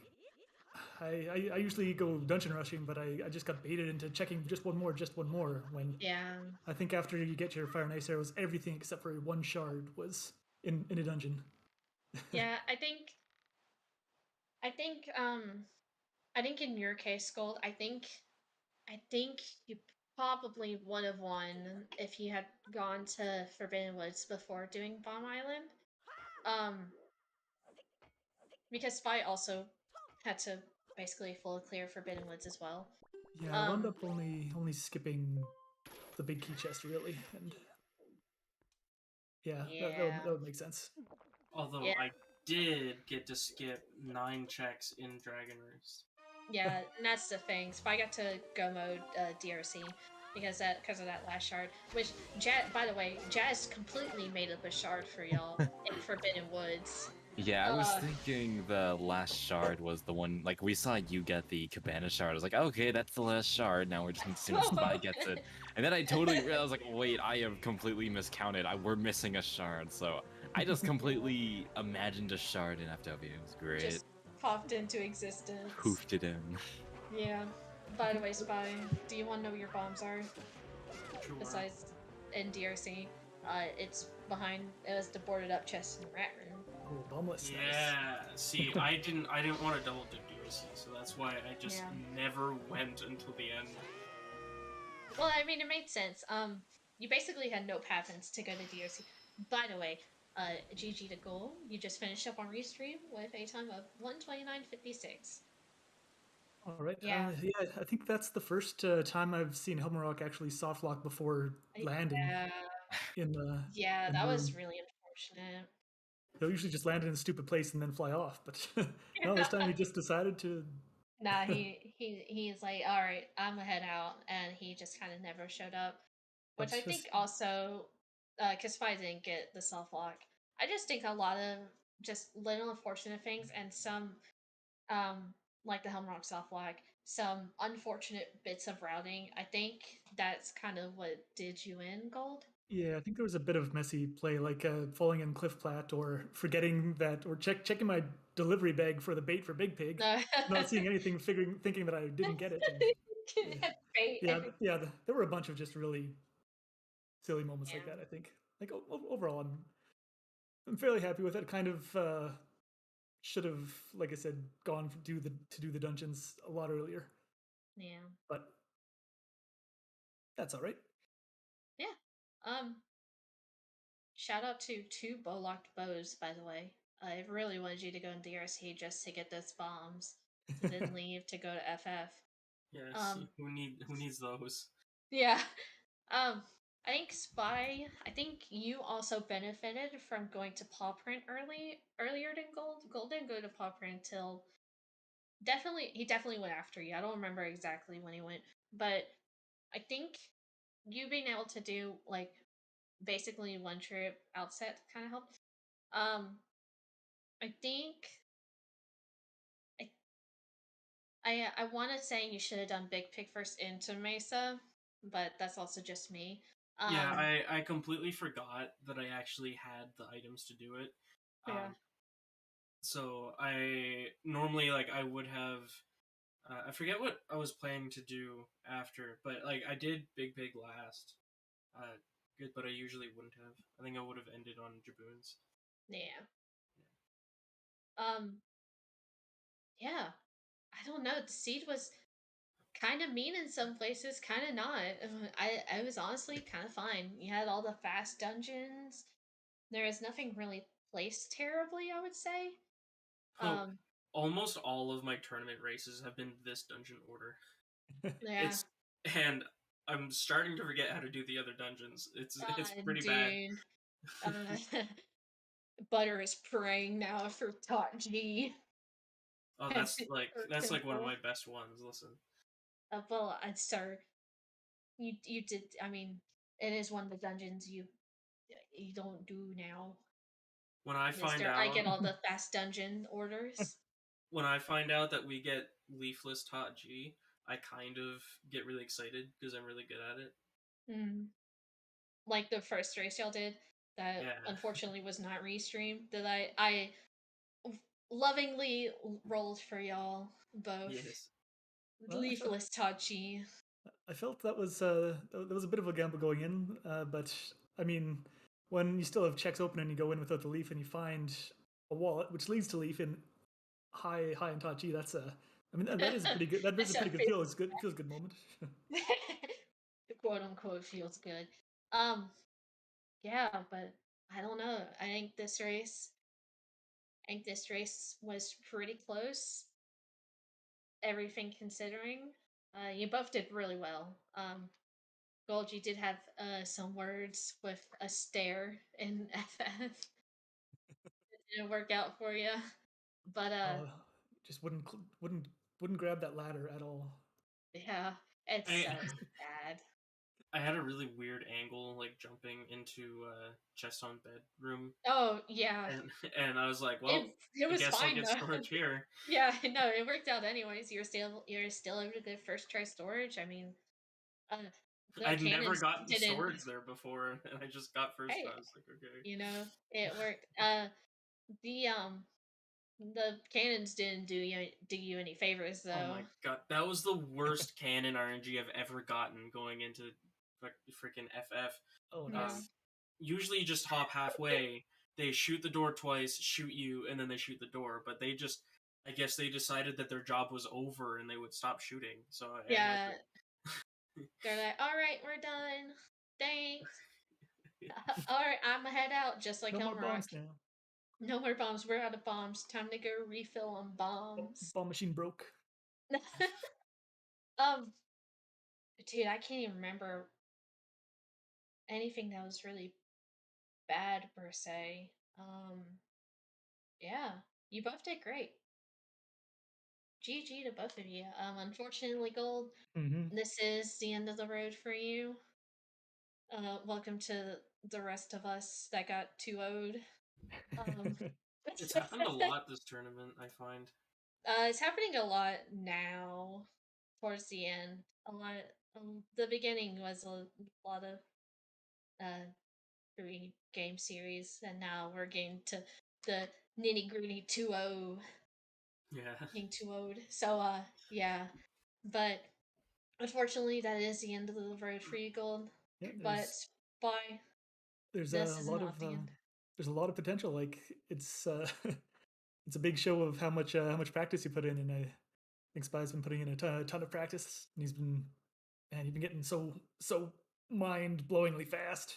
I usually go dungeon rushing, but I just got baited into checking just one more. When Yeah. I think after you get your Fire and Ice arrows, everything except for one shard was in a dungeon. Yeah, I think in your case, Gold, I think you probably would have won if you had gone to Forbidden Woods before doing Bomb Island. Because Spy also had to basically full clear Forbidden Woods as well. Yeah, I wound up only skipping the big key chest really, and yeah, that would make sense. Although Yeah. I did get to skip 9 checks in Dragon Race. Yeah, and that's the thing. Spy got to go mode DRC because of that last shard. Which, by the way, Jazz completely made up a shard for y'all in Forbidden Woods. Yeah, I was thinking the last shard was the one, like, we saw you get the Cabana shard. I was like, okay, that's the last shard. Now we're just going to see if Spy gets it. And then I totally realized, like, wait, I have completely miscounted. We're missing a shard. So I just completely imagined a shard in FW. It was great. Just popped into existence. Poofed it in. Yeah. By the way, Spy, do you want to know what your bombs are? Sure. Besides in DRC, it's behind. It was the boarded up chest in Rat Room. Oh, bombless. Yeah, see, I didn't want to double dip DRC, so that's why I just never went until the end. Well, I mean, it made sense. You basically had no paths to go to DRC. By the way, GG to Goal, you just finished up on Restream with a time of 129.56. All right. Yeah. I think that's the first time I've seen Helmarok actually softlock before landing. In the. Yeah, that was really unfortunate. They'll usually just land in a stupid place and then fly off, but no, this time he just decided to. Nah, he's like, all right, I'm gonna head out, and he just kind of never showed up. Which I think also, because Spy didn't get the self lock. I just think a lot of just little unfortunate things and some like the Helmrock soft lag, some unfortunate bits of routing. I think that's kind of what did you in, Gold. Yeah, I think there was a bit of messy play, like falling in Cliff Plat or forgetting that, or checking my delivery bag for the bait for Big Pig, not seeing anything, thinking that I didn't get it. And, yeah, there were a bunch of just really silly moments like that. I think, like overall, I'm fairly happy with it. Kind of should have, like I said, gone to do the dungeons a lot earlier. Yeah. But that's all right. Yeah. Shout out to 2 locked bows, by the way. I really wanted you to go in DRC just to get those bombs, and then leave to go to FF. Yes, who needs those? Yeah. I think Spy. I think you also benefited from going to Paw Print earlier than Gold. Gold didn't go to Paw Print until he definitely went after you. I don't remember exactly when he went, but I think you being able to do like basically one trip outset kind of helped. I think I want to say you should have done Big Pig first into Mesa, but that's also just me. Yeah, I completely forgot that I actually had the items to do it. Yeah. So I normally I would have. I forget what I was planning to do after, but I did Big Pig last. Good, but I usually wouldn't have. I think I would have ended on Jaboons. Yeah. Yeah. I don't know. The seed was kind of mean in some places, kind of not. I was honestly kind of fine. You had all the fast dungeons. There is nothing really placed terribly, I would say. Almost all of my tournament races have been this dungeon order. Yeah. And I'm starting to forget how to do the other dungeons. It's pretty dude. bad. Butter is praying now for Top G. Oh, that's like one of my best ones. Listen. Well, sir, you did. I mean, it is one of the dungeons you don't do now. When I find out, I get all the fast dungeon orders. When I find out that we get Leafless Tot G, I kind of get really excited because I'm really good at it. Like the first race y'all did that unfortunately was not restreamed. That I lovingly rolled for y'all both. Yes. Well, Leafless Tachi. I felt that was a bit of a gamble going in, but I mean, when you still have checks open and you go in without the leaf and you find a wallet which leads to leaf in high and Tachi, that's I mean that is a pretty good. That is a pretty good feel. It's good. Feels good moment. Quote unquote feels good. Yeah, but I don't know. I think this race was pretty close. Everything considering, you both did really well. Gold, you did have some words with a stare in FF. It didn't work out for you, but just wouldn't grab that ladder at all. Yeah, it's so bad. I had a really weird angle, jumping into chest on bed room. Oh yeah, and I was like, well, it was I guess fine, I'll get storage here. Yeah, no, it worked out anyways. You're still able to get first try storage. I mean, I'd never gotten storage there before, and I just got first try. I was like, okay, it worked. The cannons didn't do you any favors though. Oh my god, that was the worst cannon RNG I've ever gotten going into freaking FF. Oh, nice. Usually you just hop halfway, they shoot the door twice, shoot you, and then they shoot the door. But I guess they decided that their job was over and they would stop shooting. So yeah, they're like, all right, we're done. Thanks. All right, I'm gonna head out. Just like no more bombs now. No more bombs. We're out of bombs. Time to go refill on bombs. Bomb machine broke. Dude, I can't even remember anything that was really bad per se. Yeah, you both did great. GG to both of you. Unfortunately, Gold, this is the end of the road for you. Welcome to the rest of us that got 2-0'd. It's happened a lot this tournament, I find. It's happening a lot now, towards the end. A lot. The beginning was a lot of uh three game series, and now we're getting to the nitty gritty 2-0 Yeah. being 2-0'd. So yeah, but unfortunately, that is the end of the road for you, Gold. Yeah, But by there's this a is lot of not the end. there's a lot of potential. Like it's it's a big show of how much practice you put in, and I think Spy's been putting in a ton of practice, and he's been getting so mind blowingly fast.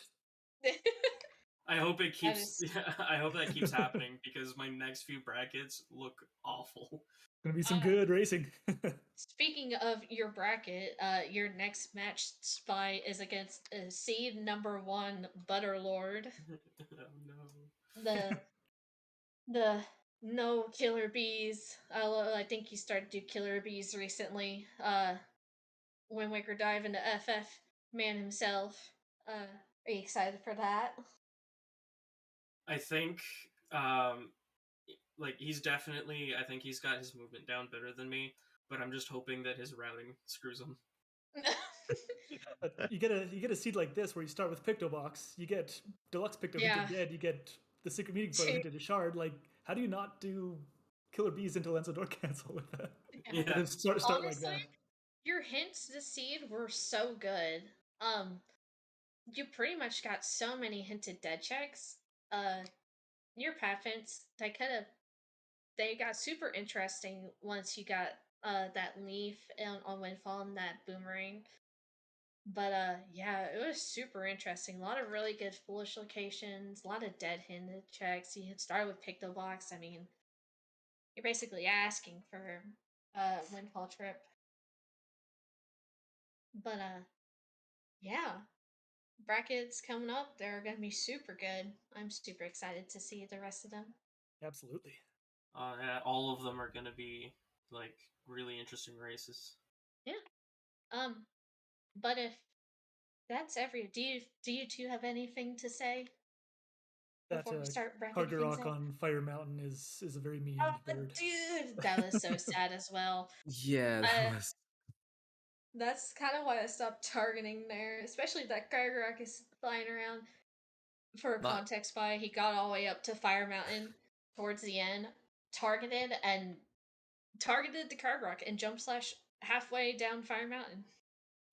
I hope it That keeps. is Yeah, I hope that keeps happening because my next few brackets look awful. Gonna be some uh, good racing. speaking of your bracket, your next match, Spy, is against seed number 1 Butterlord. Oh no. The the no killer bees. I think you started to do killer bees recently. Wind Waker dive into FF man himself. Are you excited for that? I think, like he's definitely. I think he's got his movement down better than me, but I'm just hoping that his routing screws him. But you get a seed like this where you start with Pictobox, you get Deluxe Picto Yeah. hinted dead, you get the Secret Meeting Photo Two- hinted a shard. Like, how do you not do Killer Bees into Lenzo Door Cancel with that? Yeah. Yeah. And start like Honestly, that. your hints this seed were so good. You pretty much got so many hinted dead checks. Your path hints they got super interesting once you got that leaf on Windfall and that boomerang. But yeah, it was super interesting. A lot of really good foolish locations, a lot of dead hinted checks. You had started with Pictobox. I mean, you're basically asking for a Windfall trip. But yeah, brackets coming up. They're gonna be super good. I'm super excited to see the rest of them. Absolutely. Yeah, all of them are gonna be like really interesting races. Yeah. But if that's every, do you two have anything to say That before we start wrapping things Cargarok up? on Fire Mountain is a very memed Oh, bird. dude, that was so sad as well. Yeah, that Uh, was. that's kind of why I stopped targeting there, especially that Gargarak is flying around. For a Not. context spy, he got all the way up to Fire Mountain towards the end, targeted and targeted the Gargarak and jump slash halfway down Fire Mountain.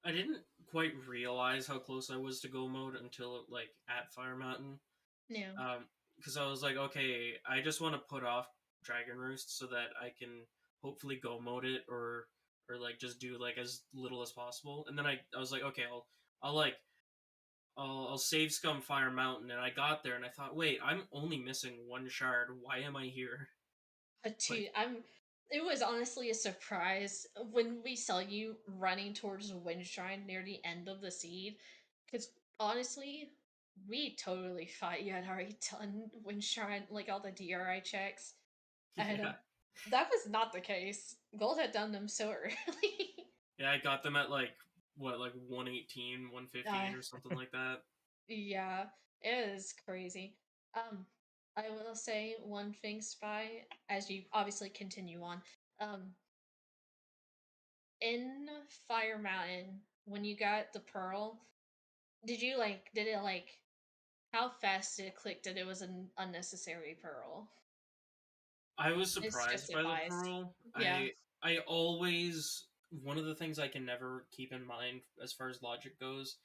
I didn't quite realize how close I was to go mode until like at Fire Mountain. Yeah. Because I was like, okay, I just want to put off Dragon Roost so that I can hopefully go mode it or like just do like as little as possible. And then I was like, okay, I'll save scum Fire Mountain, and I got there and I thought, wait, I'm only missing one shard. Why am I here? But Like, it was honestly a surprise when we saw you running towards the Wind Shrine near the end of the seed. Because honestly, we totally thought you had already done Wind Shrine, like all the DRI checks. And yeah, that was not the case. Gold had done them so early. yeah, I got them at like what, like 118, 115 or something like that. Yeah, it is crazy. Um, I will say one thing, Spy, as you obviously continue on. In Fire Mountain, when you got the pearl, did it like, how fast did it click that it was an unnecessary pearl? I was It's just surprised by the advised. pearl. Yeah. I always, one of the things I can never keep in mind as far as logic goes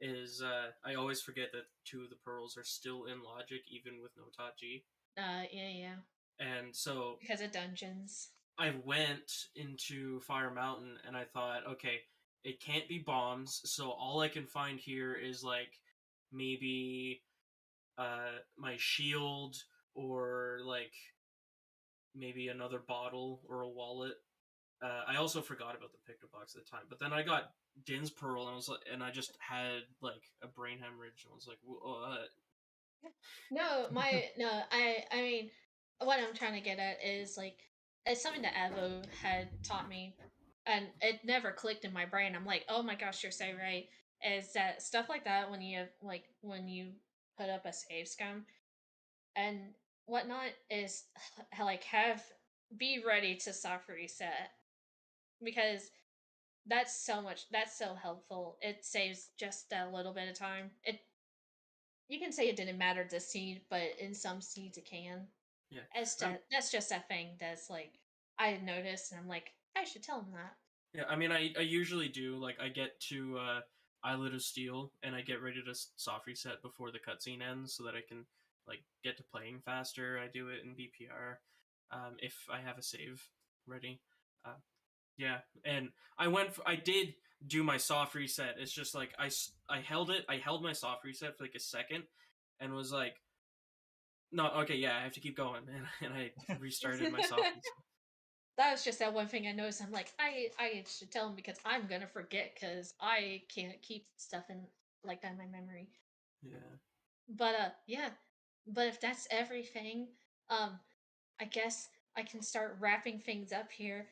is I always forget that two of the pearls are still in logic even with no Tachi. Yeah. And so Because of dungeons. I went into Fire Mountain and I thought, okay, it can't be bombs, so all I can find here is like maybe my shield or like maybe another bottle or a wallet. I also forgot about the Pictobox at the time, but then I got Din's Pearl and I was like, and I just had like a brain hemorrhage and I was like, No, I mean, what I'm trying to get at is like, it's something that Evo had taught me, and it never clicked in my brain. I'm like, oh my gosh, you're so right. Is that stuff like that when you have, like, when you put up a save scum and whatnot is like, have be ready to soft reset because that's so helpful. It saves just a little bit of time. It You can say it didn't matter this seed, but in some seeds it can. Yeah. That's just a thing that's like I had noticed, and I'm like, I should tell him that. Yeah, I mean, I usually do. Like, I get to Islet of Steel, and I get ready to soft reset before the cutscene ends, so that I can like get to playing faster. I do it in BPR, if I have a save ready. Uh, yeah, and I did do my soft reset. It's just like I held it. I held my soft reset for like a second, and was like, no, okay, yeah, I have to keep going, and I restarted my soft reset. That was just that one thing I noticed. I'm like, I should tell him because I'm gonna forget because I can't keep stuff in like that in my memory. Yeah. But yeah. But if that's everything, um, I guess I can start wrapping things up here.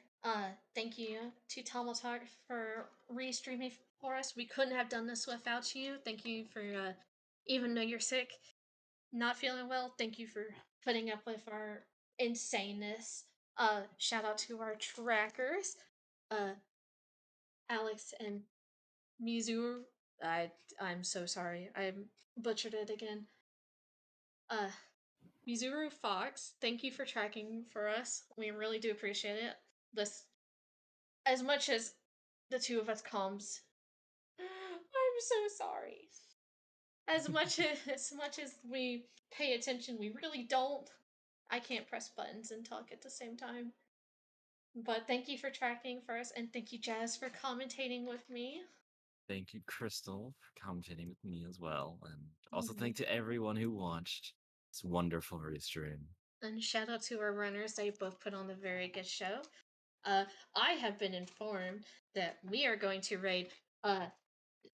Thank you to Tomotalk for restreaming for us. We couldn't have done this without you. Thank you for even though you're sick, not feeling well, thank you for putting up with our insaneness. Shout out to our trackers, uh, Alex and Mizuru. I'm so sorry. I butchered it again. Uh, Mizuru Fox, thank you for tracking for us. We really do appreciate it. This, as much as the two of us comes, I'm so sorry. As much as we pay attention, we really don't. I can't press buttons and talk at the same time. But thank you for tracking for us, and thank you, Jazz, for commentating with me. Thank you, Crystal, for commentating with me as well. And also Mhm. thank to everyone who watched this wonderful restream. And shout out to our runners. They both put on a very good show. Uh, I have been informed that we are going to raid.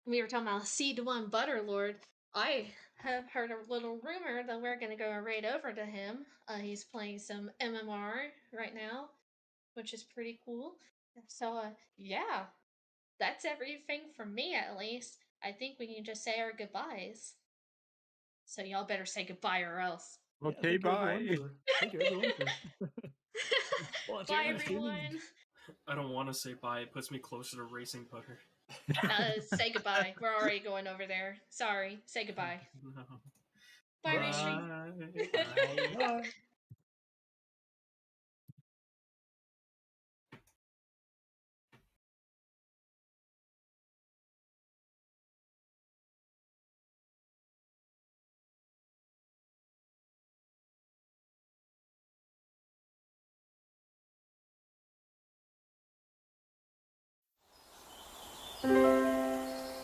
We were talking about Seed One Butterlord. I have heard a little rumor that we're going to go raid over to him. He's playing some MMR right now, which is pretty cool. So, yeah, that's everything from me at least. I think we can just say our goodbyes. So y'all better say goodbye or else. Yeah, thank you everyone for Bye volunteering and streaming. everyone. I don't want to say bye. It puts me closer to racing putter. Say goodbye. We're already going over there. Sorry. Say goodbye. No. Bye, Bye. Restream. Bye. Bye.